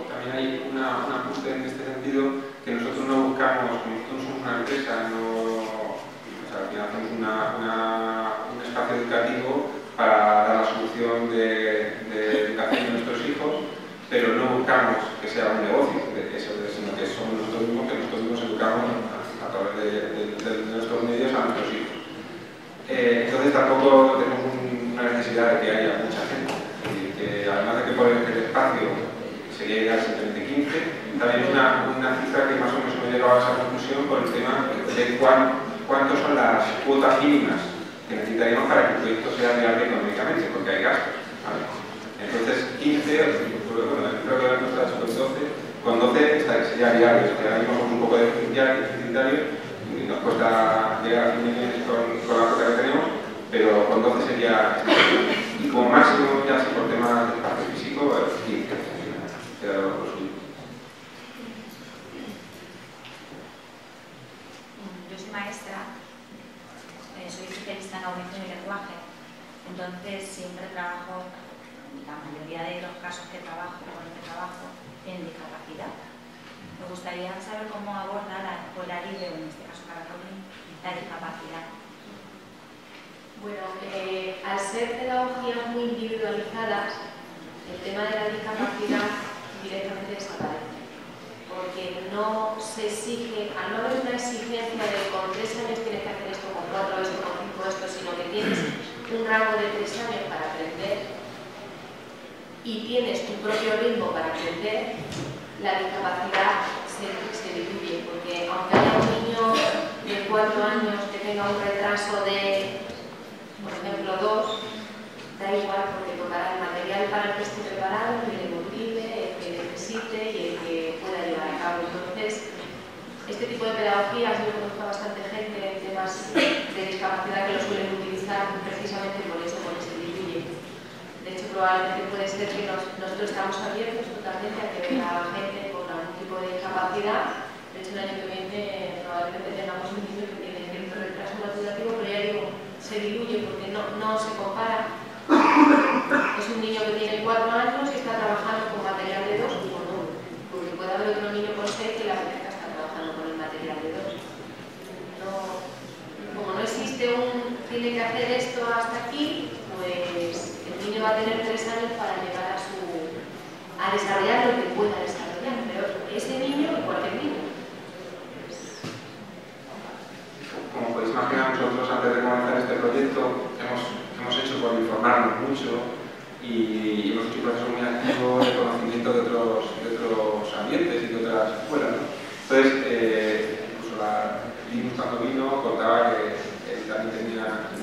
B: También hay un apunte en este sentido, que nosotros no buscamos, como nosotros somos una empresa, al final hacemos un espacio educativo para dar la solución de educación de nuestros hijos, pero no buscamos que sea un negocio, sino que somos nosotros mismos, que nosotros mismos educamos a través de nuestros medios a nuestros hijos. Entonces tampoco tenemos una necesidad de que haya mucha gente, y que además de que por el espacio sería ideal simplemente 15, también es una cifra que más o menos me llegado a esa conclusión por el tema de cuántas son las cuotas mínimas que necesitaríamos para que el proyecto sea viable económicamente, porque hay gastos, ¿vale? Entonces 15, bueno, creo que no está con 12 sería viable, porque ahora mismo somos un poco deficitarios y nos cuesta llegar a fin de mes con la cuota que tenemos, pero con 12 sería, y como máximo ya si por temas de espacio físico, 15. Yo
F: soy maestra, soy especialista en audición y lenguaje, entonces siempre trabajo, la mayoría de los casos que trabajo, con el que trabajo, tienen discapacidad. Me gustaría saber cómo aborda la escuela libre, o en este caso Caracol, la discapacidad.
C: Bueno, al ser pedagogías muy individualizadas, el tema de la discapacidad directamente desaparece, porque no se exige, al no haber una exigencia de con 3 años tienes que hacer esto, con 4 esto, con 5 esto, sino que tienes un rango de 3 años para aprender y tienes tu propio ritmo para aprender, la discapacidad se diluye, porque aunque haya un niño de 4 años que tenga un retraso de, por ejemplo, 2, da igual, porque tocará el material para el que esté preparado, el que le motive, el que necesite y el que pueda llevar a cabo. Entonces, este tipo de pedagogías, yo conozco a bastante gente en temas de discapacidad que lo suelen utilizar precisamente por eso, porque se diluye. De hecho, probablemente puede ser que nosotros estamos abiertos totalmente a que venga gente con algún tipo de discapacidad. De hecho, el año que viene probablemente tengamos un niño que tiene cierto retraso madurativo, pero ya digo, se diluye porque no se compara. Es un niño que tiene 4 años y está trabajando con material de 2 o no, porque puede haber otro niño con 6 que la pareja está trabajando con el material de 2. Como no existe tiene que hacer esto hasta aquí, pues el niño va a tener 3 años para llegar a desarrollar lo que pueda desarrollar, pero ese niño y cualquier niño.
B: Como podéis imaginar, nosotros antes de comenzar este proyecto hemos hecho por informarnos mucho y hemos hecho un proceso muy activo de conocimiento de otros ambientes y de otras escuelas, ¿no? Entonces, incluso Linus cuando vino contaba que él también tenía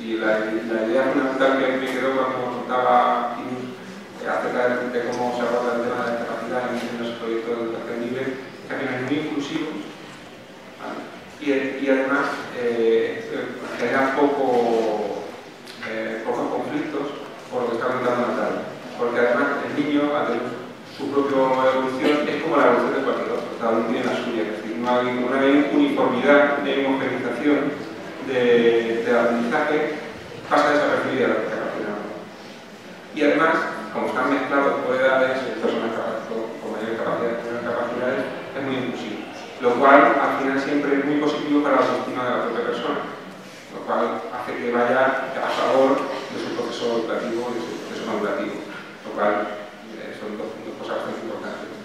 B: y la idea fundamental que me quedó cuando contaba Linus acerca de cómo se aborda el tema de la discapacidad en los proyectos de educación libre, que también es muy inclusivo, ¿vale? Y además genera pocos conflictos por lo que está comentando Natalia, porque además el niño, al tener su propia evolución, es como la evolución de cualquier otro, cada uno tiene la suya, es decir, no hay uniformidad, no hay homogenización del aprendizaje, pasa desapercibida la discapacidad. Y además, como están mezclados por edades, personas con mayor capacidad, menor capacidades, es muy inclusivo. Lo cual al final siempre es muy positivo para la autoestima de la propia persona, lo cual hace que vaya a favor de su proceso educativo y de su proceso madurativo, lo cual son dos cosas bastante importantes.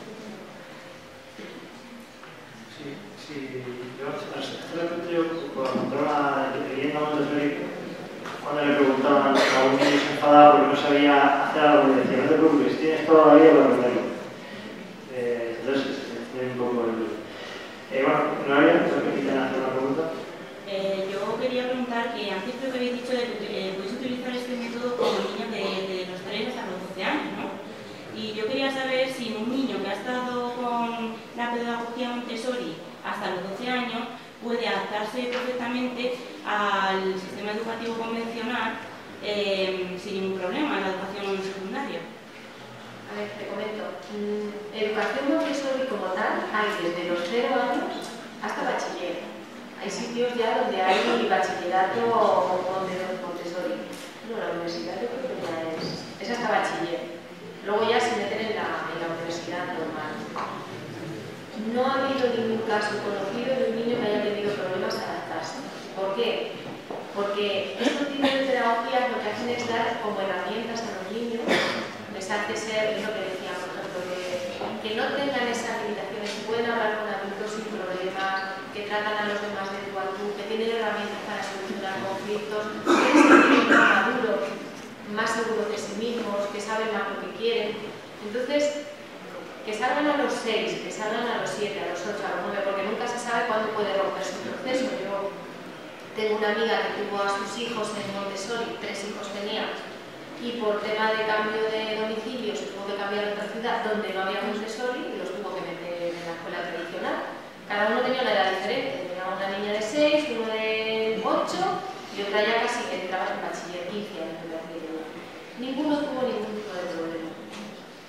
A: Sí, yo por controlar leyendo a Montessori, cuando le preguntaban a un niño se enfadaba porque no sabía hacer algo, le decía, no te preocupes, tienes toda la vida para aprenderlo. Entonces, tiene un poco el... bueno, Noelia, ¿te permiten hacer una pregunta?
G: Yo quería preguntar que antes creo que habéis dicho que podéis utilizar este método con niños de los 3 hasta los 12 años, ¿no? Y yo quería saber si un niño que ha estado con la pedagogía Montessori hasta los 12 años puede adaptarse perfectamente al sistema educativo convencional sin ningún problema en la educación secundaria.
C: A ver, te comento. Educación Montessori como tal hay desde los 0 años hasta bachiller. Hay sitios ya donde hay bachillerato Montessori. No, la universidad yo creo que ya es hasta bachiller. Luego ya se meten en la universidad normal. No ha habido ningún caso conocido de un niño que haya tenido problemas al adaptarse. ¿Por qué? Porque estos tipos de pedagogías lo que hacen es dar como herramientas a los niños, les hace ser, es lo que decía, por ejemplo, que no tengan esas limitaciones, que pueden hablar con adultos sin problemas, que tratan a los demás de tú a tú, que tienen herramientas para solucionar conflictos, que se sienten más maduros, más seguros de sí mismos, que saben más lo que quieren. Entonces, que salgan a los 6, que salgan a los 7, a los 8, a los 9, porque nunca se sabe cuándo puede romperse un proceso. Yo tengo una amiga que tuvo a sus hijos en Montessori, 3 hijos tenía, y por tema de cambio de domicilio se tuvo que cambiar a otra ciudad donde no había Montessori y los tuvo que meter en la escuela tradicional. Cada uno tenía una edad diferente, tenía una niña de 6, uno de 8 y otra ya casi que entraba en bachiller 15 años de edad. Ninguno tuvo ningún tipo de problema,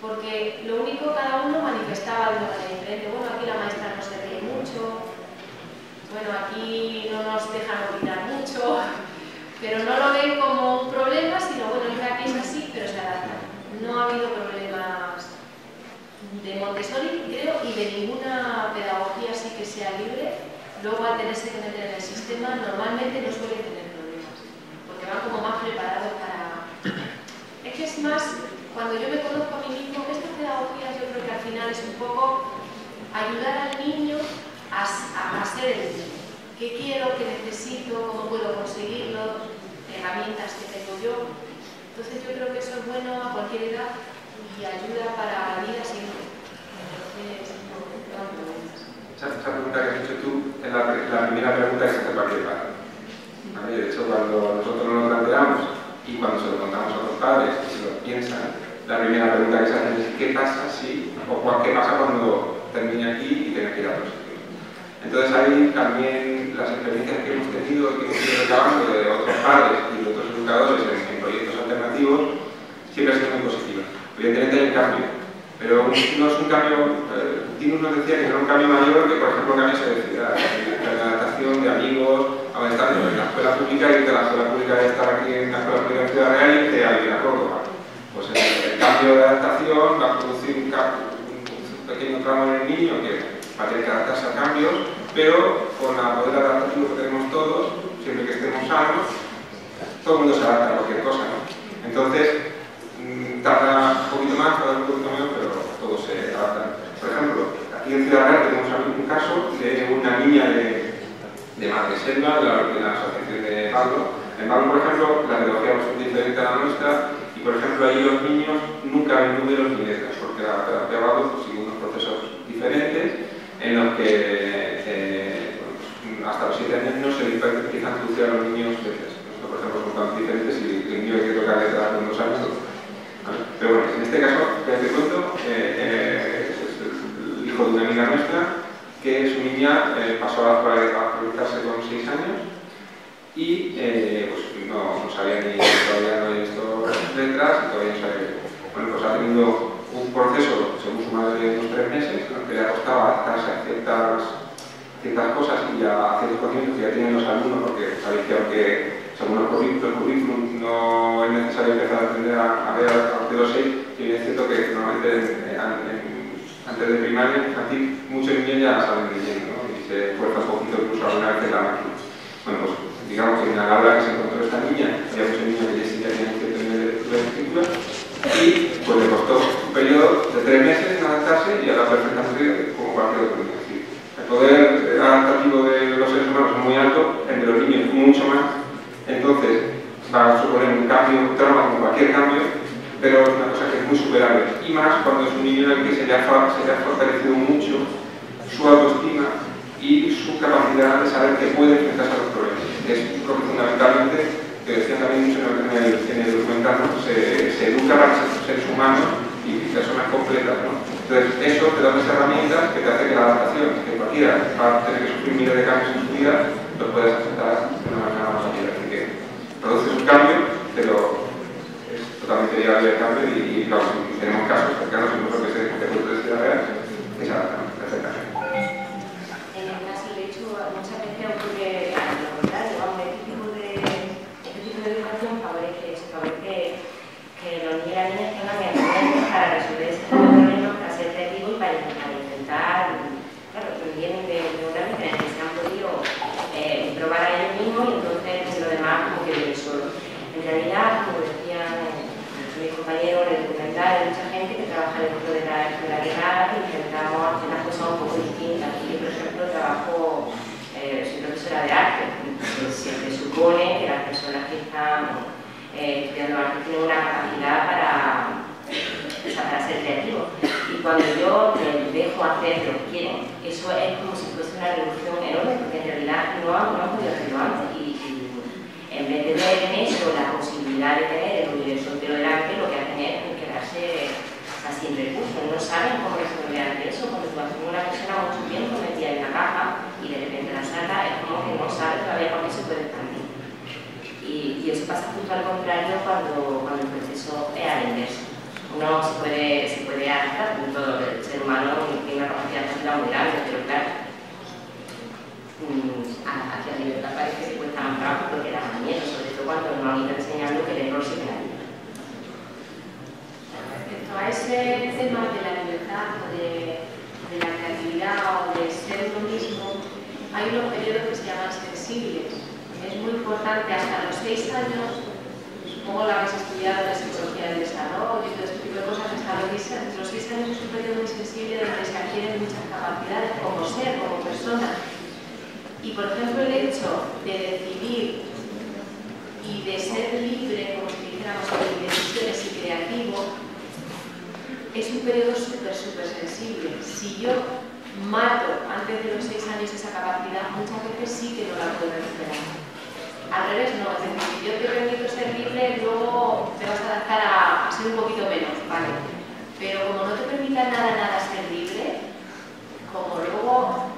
C: porque lo único, cada uno manifestaba de una manera diferente. Bueno, aquí la maestra no se ríe mucho, bueno, aquí no nos dejan opinar mucho, pero no lo ven como un problema, sino bueno, es que aquí es así, pero se adaptan. No ha habido problemas de Montessori, creo, y de ninguna pedagogía así que sea libre. Luego, al tenerse que meter en el sistema, normalmente no suelen tener problemas, porque van como más preparados para... Es que es más, cuando yo me conozco a mí mismo, estas pedagogías yo creo que al final es un poco ayudar al niño a ser el niño. ¿Qué quiero? ¿Qué necesito? ¿Cómo puedo conseguirlo? Herramientas que tengo yo. Entonces yo creo que eso es bueno a cualquier edad y ayuda para la vida siempre. Entonces, no hay problemas.
B: Esa pregunta que has hecho tú es la primera pregunta que se hace cualquier padre. De hecho, cuando nosotros nos lo planteamos y cuando se lo contamos a los padres y se lo piensan, la primera pregunta que se hace es ¿qué pasa si, o qué pasa cuando termine aquí y tenga que ir a otro sitio? Entonces ahí también las experiencias que hemos tenido y que hemos ido recabando de otros padres y de otros educadores en proyectos alternativos siempre han sido muy positivas. Evidentemente hay un cambio, pero no es un cambio, Tino nos decía que no era un cambio mayor que por ejemplo cambios de ciudad, de adaptación, de amigos, a estar en la escuela pública y de la escuela pública de estar aquí en la escuela pública de Ciudad Real y de ir a Córdoba. Pues el cambio de adaptación va a producir un pequeño tramo en el niño que va a tener que adaptarse a cambios, pero con el poder adaptativo que tenemos todos, siempre que estemos sanos, todo el mundo se adapta a cualquier cosa, ¿no? Entonces, tarda un poquito más, tarda un poquito menos, pero todos se adaptan. Por ejemplo, aquí en Ciudad Real tenemos un caso de una niña de Madreselva, de la asociación de Pablo. En Pablo, por ejemplo, la pedagogía es bastante diferente a la nuestra y, por ejemplo, ahí los niños nunca ven números ni letras, porque la pedagogía Pablo sigue unos procesos diferentes en los que hasta los 7 años no se empiezan a introducir a los niños letras. Nosotros, por ejemplo, somos tan diferentes y el niño que toca letras con 2 años. Pero bueno, en este caso, que te cuento, es el hijo de una amiga nuestra que su niña pasó a alfabetizarse con 6 años y pues no sabía ni, todavía no había visto letras y todavía no sabía. Bueno, pues ha tenido un proceso, según su madre, de unos 3 meses, en el que le costaba adaptarse a ciertas cosas y a ciertos conocimientos que ya tienen los alumnos, porque sabéis que aunque según los currículum no es necesario empezar a aprender a ver a partir de los 6, y es cierto que normalmente antes de primaria, infantil, muchos niños ya saben leyendo, ¿no? Y se esfuerza un poquito incluso alguna vez en la máquina. Bueno, pues digamos que en la aula que se encontró esta niña, había muchos niños que ya tenían cierto nivel de lectura y escritura, y pues le costó un periodo de 3 meses en adaptarse y ahora perfectamente como cualquier otro niño. El poder adaptativo de los seres humanos es muy alto, entre los niños mucho más, entonces va a suponer un cambio, un trauma como cualquier cambio, pero es una cosa que es muy superable, y más cuando es un niño en el que se le ha fortalecido mucho su autoestima y su capacidad de saber que puede enfrentarse a los problemas. Es lo que fundamentalmente, que decían también mucho en el documental, ¿no? se educa para ser seres humanos y personas completas, ¿no? Entonces eso te da unas herramientas que te hace que la adaptación, que cualquiera va a tener que sufrir miles de cambios en su vida, los puedes aceptar de una manera más rápida. Así que produces un cambio, pero es totalmente viable el cambio y claro, tenemos casos cercanos, incluso que se puede decir la real, que se adaptan perfectamente.
D: En el caso, de hecho, muchas veces ocurre vienen de un ámbito en el que se han podido probar a ellos mismos y entonces lo demás como que viene solo. En realidad, como decían mis compañeros, en el documental hay mucha gente que trabaja dentro de la escuela de nada e intentamos hacer las cosas un poco distintas. Yo, por ejemplo, soy profesora de arte. Se supone que las personas que están estudiando arte tienen una capacidad para ser creativos. Y cuando yo les dejo hacer lo que quieren, eso es como si fuese una revolución enorme, porque en realidad no han podido hacerlo antes. Y en vez de ver en eso la posibilidad de tener el universo entero delante, lo que hacen es quedarse sin recursos. No saben cómo resolver ante eso. Cuando tú haces una persona mucho tiempo metida en una caja y de repente la saca, es como que no sabe todavía por qué se puede expandir. Y eso pasa justo al contrario cuando el proceso es al inverso. Uno se puede adaptar, todo el ser humano tiene una capacidad creativa muy grande, pero claro, hacia la libertad parece que cuesta más trabajo porque da más miedo, sobre todo cuando nos han ido enseñando que el error se penaliza.
C: Respecto a ese tema de la libertad o de la creatividad o de ser uno mismo, hay unos periodos que se llaman sensibles. Es muy importante hasta los 6 años, supongo lo habéis estudiado en la psicología del desarrollo y todo este tipo de cosas, hasta los 6 años es un periodo muy sensible donde se adquieren muchas capacidades como ser, como persona. Y por ejemplo el hecho de decidir y de ser libre, como si dijéramos, de decisiones y creativo, es un periodo súper sensible. Si yo mato antes de los 6 años esa capacidad, muchas veces sí que no la puedo recuperar. Al revés no, es decir, si yo te permito ser libre, luego te vas a adaptar a ser un poquito menos, ¿vale? Pero como no te permita nada ser libre, como luego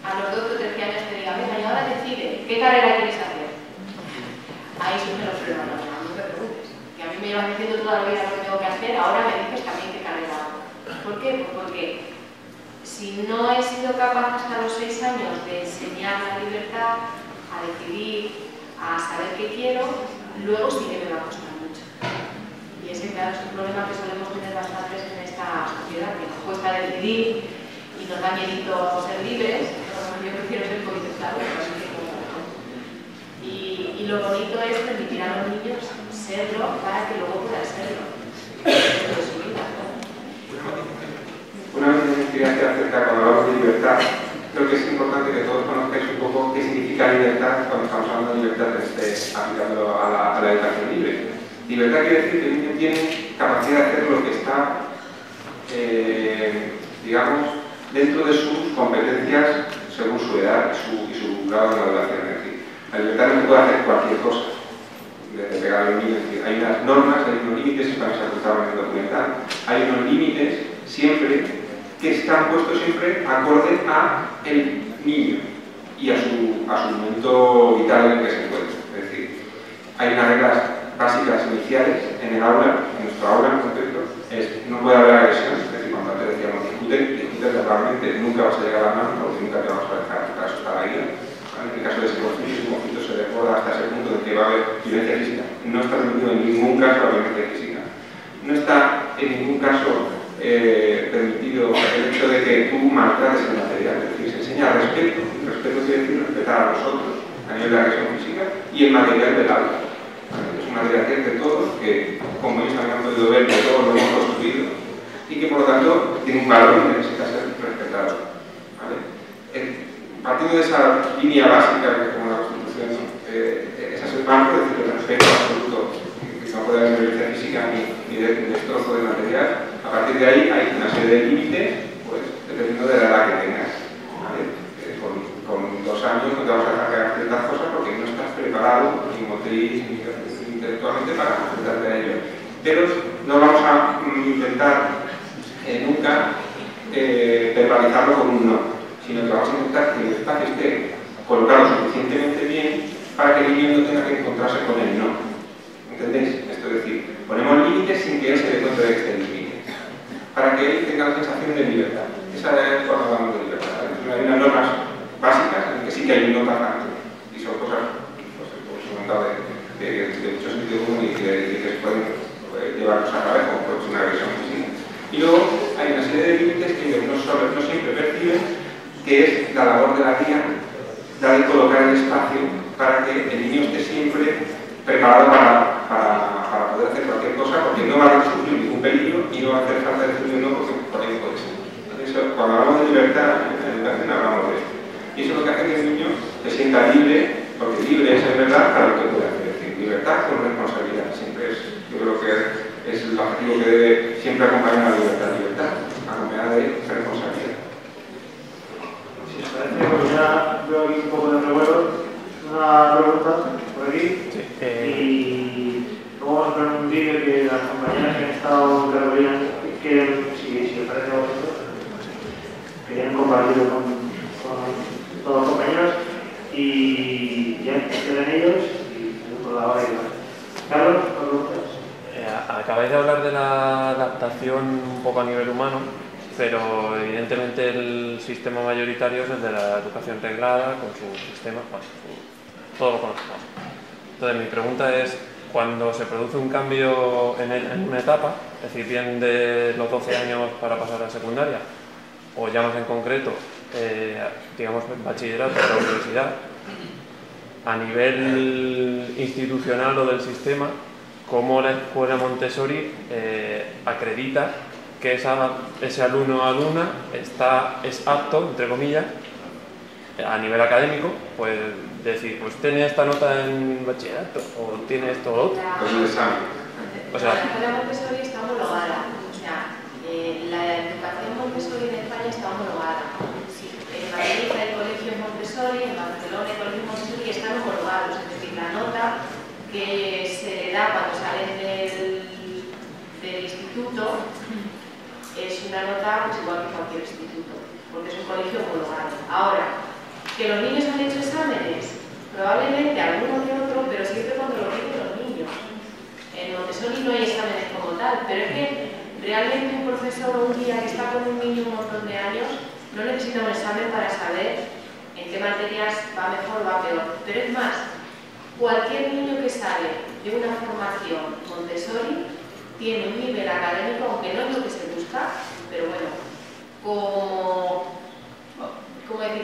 C: a los 12 o 13 años te diga, venga, y ahora decide, ¿qué carrera quieres hacer? Ahí surgen los problemas, no te preocupes. Que a mí me llevas diciendo toda la vida lo que tengo que hacer, ahora me dices también qué carrera hago. ¿Por qué? Pues porque si no he sido capaz hasta los 6 años de enseñar la libertad, a decidir, a saber qué quiero, luego sí que me va a costar mucho. Y ese, claro, es un problema que solemos tener bastantes en esta sociedad, que nos cuesta decidir y nos da miedito ser libres. Yo prefiero ser un poquito esclavo, y lo bonito es permitir a los niños serlo para que luego puedan serlo dentro de su vida, ¿no?
B: Una vez me quería hacer acerca, cuando hablamos de libertad, creo que es importante que todos conozcáis un poco qué significa libertad cuando estamos hablando de libertad aplicándolo a la educación libre. Libertad quiere decir que el niño tiene capacidad de hacer lo que está, digamos, dentro de sus competencias según su edad y su grado de maduración. Es decir, la libertad no puede hacer cualquier cosa, desde pegar a los niños. Es decir, hay unas normas, hay unos límites, que también se apuntaban en el documental, hay unos límites siempre que están puestos siempre acorde a el niño y a su momento vital en el que se encuentra. Es decir, hay unas reglas básicas iniciales en el aula, en nuestro aula en concreto, no puede haber agresión, es decir, cuando antes decíamos discuten verbalmente, nunca vas a llegar a la mano porque nunca te vamos a dejar, para eso está la guía. En el caso de ese conflicto se desborda hasta ese punto de que va a haber violencia física. No está permitido en ningún caso la violencia física. No está en ningún caso permitido el hecho de que tú maltrates el material, es decir, se enseña respeto. Respeto quiere decir respetar a los otros a nivel de agresión física y el material del aula. Es un material que es de todos, que como ellos también han podido ver, que todos lo hemos construido y que por lo tanto tiene un valor y necesita ser respetado. ¿Vale? Partiendo de esa línea básica que como la Constitución, ese es el marco, es decir, el respeto absoluto, que no puede haber violencia física ni destrozo de material. A partir de ahí hay una serie de límites, pues, dependiendo de la edad que tengas. ¿Vale? Con 2 años no te vamos a dejar que hagas ciertas cosas porque no estás preparado ni motriz ni intelectualmente para enfrentarte a ello. Pero no vamos a intentar nunca verbalizarlo con un no, sino que vamos a intentar que el espacio esté colocado suficientemente bien para que el niño no tenga que encontrarse con el no. ¿Entendéis? Esto es decir, ponemos límites sin que él se dé cuenta de que esté límite, para que él tenga la sensación de libertad. Esa es cuando hablamos de libertad. Hay unas normas básicas en que sí que hay un no tajante, y son cosas, pues, de mucho sentido común y que se pueden llevarnos a través, como una agresión física. Y luego hay una serie de límites que no siempre perciben que es la labor de la guía, dar y colocar el espacio para que el niño esté siempre preparado para poder hacer cualquier cosa, porque no va a sufrir ningún peligro y no va a hacer falta de decirle no, porque por ahí puede ser. Entonces, cuando hablamos de libertad, en educación hablamos de esto. Y eso es lo que hace que el niño se sienta libre, porque libre es en verdad para lo que puede hacer. Es decir, libertad con responsabilidad. Siempre es, yo creo que es el objetivo que debe siempre acompañar a la libertad. Libertad acompañada de responsabilidad.
A: Si os parece, pues ya veo aquí un poco de revuelo. Una pregunta por aquí.
E: Sí.
A: Y luego vamos a poner un vídeo que las compañeras que han estado en Carolina quieren, si os parece a vosotros, querían compartirlo con todos los compañeros y ya quedan ellos y por la hora igual. Carlos, ¿por preguntas?
H: Acabáis de hablar de la adaptación un poco a nivel humano, pero evidentemente el sistema mayoritario es el de la educación reglada, con su sistema, todo lo conocemos. Entonces mi pregunta es, cuando se produce un cambio en una etapa, es decir, bien de los 12 años para pasar a la secundaria, o ya más en concreto, digamos, bachillerato o la universidad, a nivel institucional o del sistema, cómo la escuela Montessori acredita que ese alumno o alumna es apto, entre comillas, a nivel académico, pues decir, pues tiene esta nota en bachillerato o tiene esto o otro.
B: Pues un examen.
C: O sea, la escuela Montessori está homologada. O sea, la educación Montessori en España está homologada. Sí, en Madrid hay colegios Montessori, en Barcelona hay colegios Montessori y están homologados. Es decir, la nota que se le da cuando salen del instituto es una nota pues, igual que cualquier instituto, porque es un colegio homologado. Ahora, que los niños han hecho exámenes, probablemente alguno que otro, pero siempre cuando lo piden los niños. En Montessori no hay exámenes como tal, pero es que realmente un profesor o un guía que está con un niño un montón de años no necesita un examen para saber en qué materias va mejor o va peor. Pero es más, cualquier niño que sale de una formación Montessori tiene un nivel académico, aunque no es lo que se busca, pero bueno,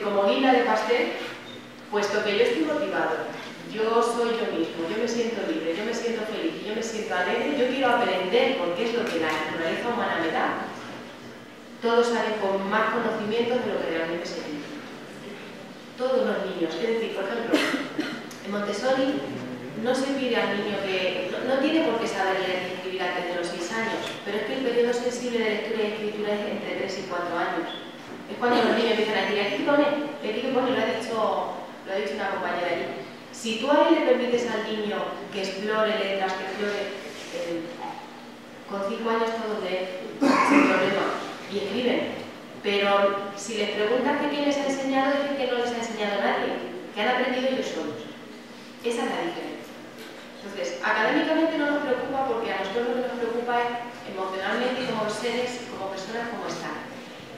C: como guinda de pastel, puesto que yo estoy motivado, yo soy yo mismo, yo me siento libre, yo me siento feliz, yo me siento alegre, yo quiero aprender porque es lo que la naturaleza humana me da, todos salen con más conocimientos de lo que realmente se pide. Todos los niños, es decir, por ejemplo, en Montessori no se pide al niño que no tiene por qué saber leer y escribir antes de los 6 años, pero es que el periodo sensible de lectura y escritura es entre 3 y 4 años. Es cuando los niños empiezan a decir, aquí pone, lo ha dicho una compañera allí. Si tú a él le permites al niño que explore letras, que explore, con 5 años todos leen sin problema y escriben. Pero si les preguntas que quién les ha enseñado, dicen que no les ha enseñado nadie, que han aprendido ellos solos. Esa es la diferencia. Entonces, académicamente no nos preocupa porque a nosotros lo que nos preocupa es emocionalmente como seres, como personas, como están.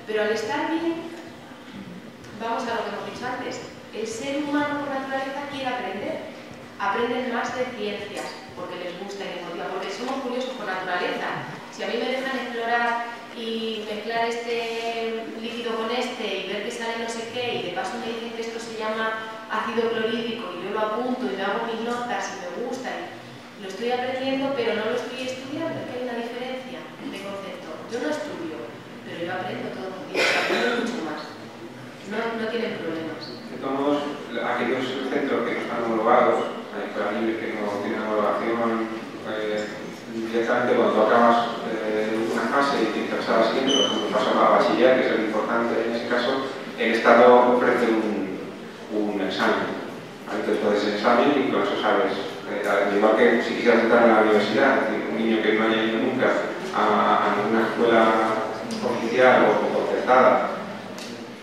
C: Pero al estar bien, vamos a lo que hemos dicho antes, el ser humano por naturaleza quiere aprender. Aprenden más de ciencias porque les gusta y les motiva, porque somos curiosos por naturaleza. Si a mí me dejan explorar y mezclar este líquido con este y ver que sale no sé qué, y de paso me dicen que esto se llama ácido clorhídrico y yo lo apunto y me hago mis notas y me gusta y lo estoy aprendiendo, pero no lo estoy estudiando, es que hay una diferencia de concepto. Yo no estudio, pero yo aprendo todos los días, aprendo mucho más. No tienen problemas.
B: De todos modos, aquellos centros que no están homologados, hay escuelas libres que no tienen homologación, directamente cuando acabas una fase y te interesa la siguiente, por ejemplo, pasas a bachiller, que es lo importante en ese caso, el Estado ofrece un examen. Entonces tú haces el examen y con eso sabes, igual que si quisieras entrar en la universidad, es decir, un niño que no haya ido nunca a ninguna escuela oficial o concertada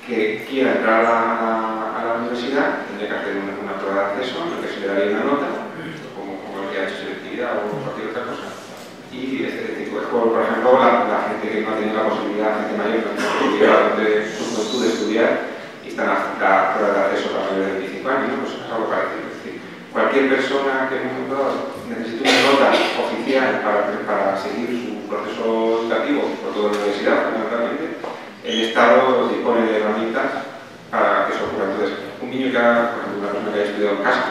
B: que quiera entrar a la universidad, tendría que hacer una prueba de acceso en la que se le daría una nota, como el que ha hecho selectividad o cualquier otra cosa. Y este tipo de juego, por ejemplo, la gente que no ha tenido la posibilidad, gente mayor, no ha tenido la posibilidad de su juventud de estudiar, y están a la prueba de acceso para mayores de 25 años, ¿no? Pues es algo parecido. Es decir, cualquier persona que en un momento dado necesite una nota oficial para seguir su proceso educativo, por toda la universidad, fundamentalmente, el Estado dispone de herramientas implica, por ejemplo, una persona que haya estudiado en casa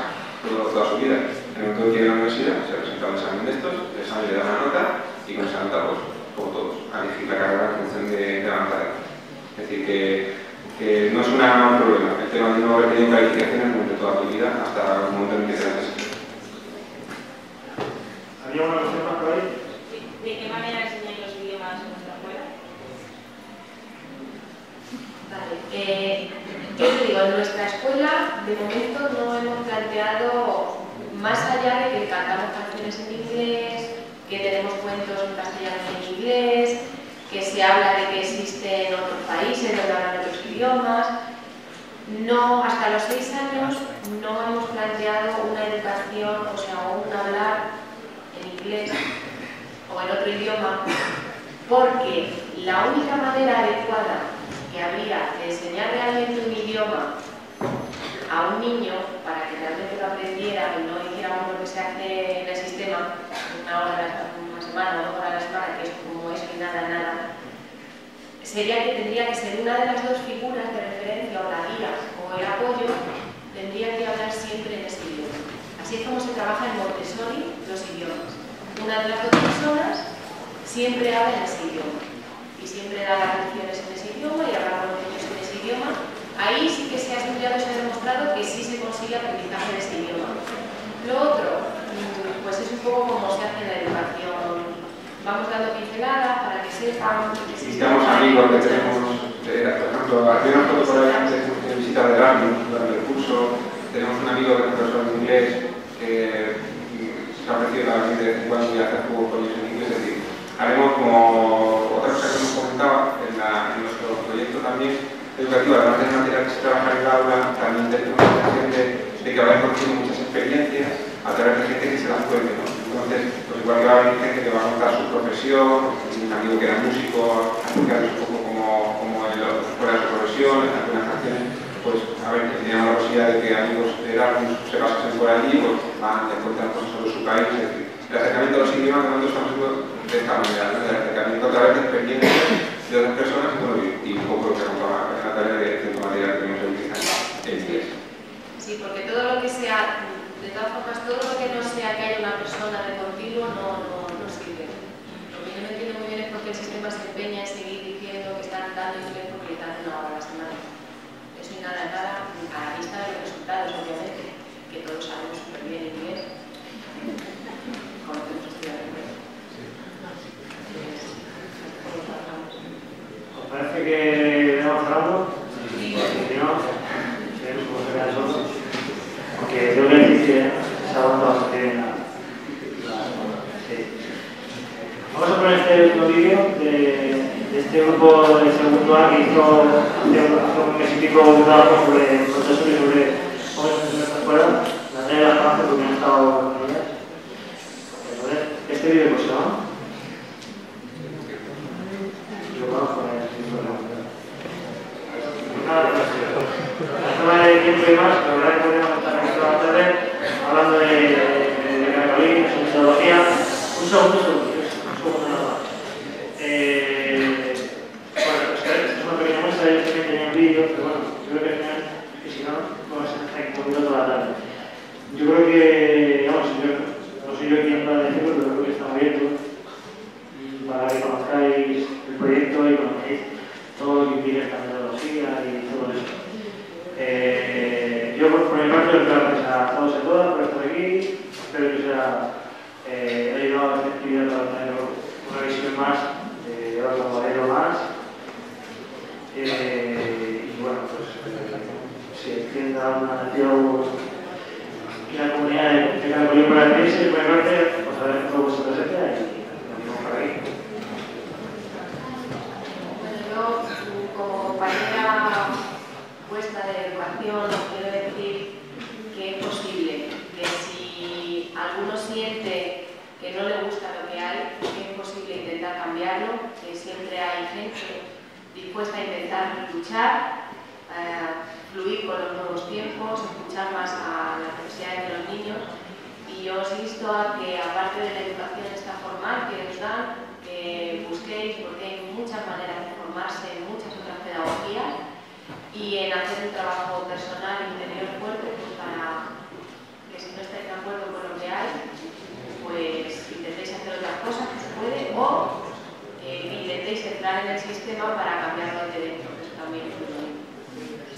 B: toda su vida. En el momento que llega a la universidad, se presenta un examen de estos, el examen le da una nota y con esa nota, pues, como todos, a elegir la carrera en función de la nota de. Es decir, que no es un problema. El tema de no haber tenido calificaciones durante toda tu vida hasta el momento en que te haces.
A: ¿Había una cuestión más por ahí?
G: ¿De qué manera enseñan los idiomas en nuestra escuela?
C: Vale. Yo te digo, en nuestra escuela de momento no hemos planteado, más allá de que cantamos canciones en inglés, que tenemos cuentos en castellano y en inglés, que se habla de que existen otros países donde hablan otros idiomas. No, hasta los 6 años no hemos planteado una educación, o sea, un hablar en inglés o en otro idioma, porque la única manera adecuada que habría de enseñar realmente un idioma a un niño para que realmente lo aprendiera y no hiciéramos lo que se hace en el sistema, una hora a la semana, 2 horas a la semana, que es como eso y nada, sería que tendría que ser una de las dos figuras de referencia o la guía o el apoyo, tendría que hablar siempre en ese idioma. Así es como se trabaja en Montessori los idiomas. Una de las dos personas siempre habla en ese idioma y siempre da las lecciones en ese idioma y habla con los niños en ese idioma. Ahí sí que se ha estudiado y se ha demostrado que sí se consigue aprendizaje de ese idioma. Lo otro, pues es un poco como se hace en la educación. Vamos dando pinceladas para que sepan que
B: visitamos amigos que tenemos, por ejemplo, había una foto por ahí antes de visita de Erasmus durante el curso. Tenemos un amigo que es profesor de inglés que se ha ofrecido a la gente de vez en cuando y hacer juegos con ellos en inglés. Es decir, haremos como otra cosa que nos comentaba en nuestro proyecto también educativo, además del material que se trabaja en el aula, también tenemos la intención de que vayan conociendo muchas experiencias a través de gente que se las cuente, ¿no? Entonces, pues igual que va a haber gente que va a contar su profesión, un amigo que era músico, explicarles un poco cómo fuera su profesión, en algunas canciones, pues a ver, que teníamos la posibilidad de que amigos de Erasmus se pasasen por allí, pues van a encontrar cosas sobre su país. Es decir, el acercamiento a los idiomas que nosotros estamos haciendo de esta manera, ¿no? El acercamiento a través de experiencias de otras personas y un poco lo que contaba Natalia de cierto material que nos utilizan en inglés.
C: Sí, porque todo lo que sea, de todas formas, todo lo que no sea que haya una persona de continuo no sirve. Lo que yo no entiendo muy bien es por qué el sistema se empeña en seguir diciendo que están dando inglés porque le dan 1 hora a la semana. Eso y nada, a la vista de los resultados, obviamente, que todos sabemos súper bien inglés. Conocemos estudiar inglés.
A: ¿Os parece que vamos hablando? Sí. Continuamos. Veremos cómo se queda solo. Porque tengo que decir que se ha aguantado bastante bien sí. Vamos a poner este último vídeo de este grupo de segundo A que hizo hace un mes y pico un trabajo sobre Montessori, sobre jóvenes en nuestra escuela. Natalia las conoce porque han estado con ellas. Este vídeo pues ¿no? Yo conozco a la zona de tiempo y más, la verdad que podríamos estar aquí toda la tarde hablando de Carolina, su metodología. Un segundo nada más. Bueno, esta es una pequeña muestra, ellos también tenían vídeos, pero bueno, yo creo que al final, que si no, vamos a estar aquí conmigo toda la tarde. Yo creo que, vamos, no soy yo quien para decirlo, pero creo que está abierto para que conozcáis el proyecto y conozcáis todo lo que implica esta metodología y todo eso. Yo por mi parte les doy las gracias a todos y a todas por estar aquí. Espero que os haya ayudado a esta actividad para tener una visión más, de otro modelo más. Y bueno, pues se extienda una nación y la comunidad de Carolina por el país. Por mi parte, pues agradezco por vuestra presencia y nos vemos por aquí.
C: Yo, como compañera vuestra de educación, os quiero decir que es posible, que si alguno siente que no le gusta lo que hay, que es posible intentar cambiarlo, que siempre hay gente dispuesta a intentar luchar, fluir con los nuevos tiempos, escuchar más a las necesidades de los niños. Y yo os insto a que, aparte de la educación esta formal que os dan, busquéis, porque hay muchas maneras de formarse en muchas otras pedagogías, y en hacer un trabajo personal interior o intentéis entrar en el sistema para cambiarlo de dentro, que eso también influye.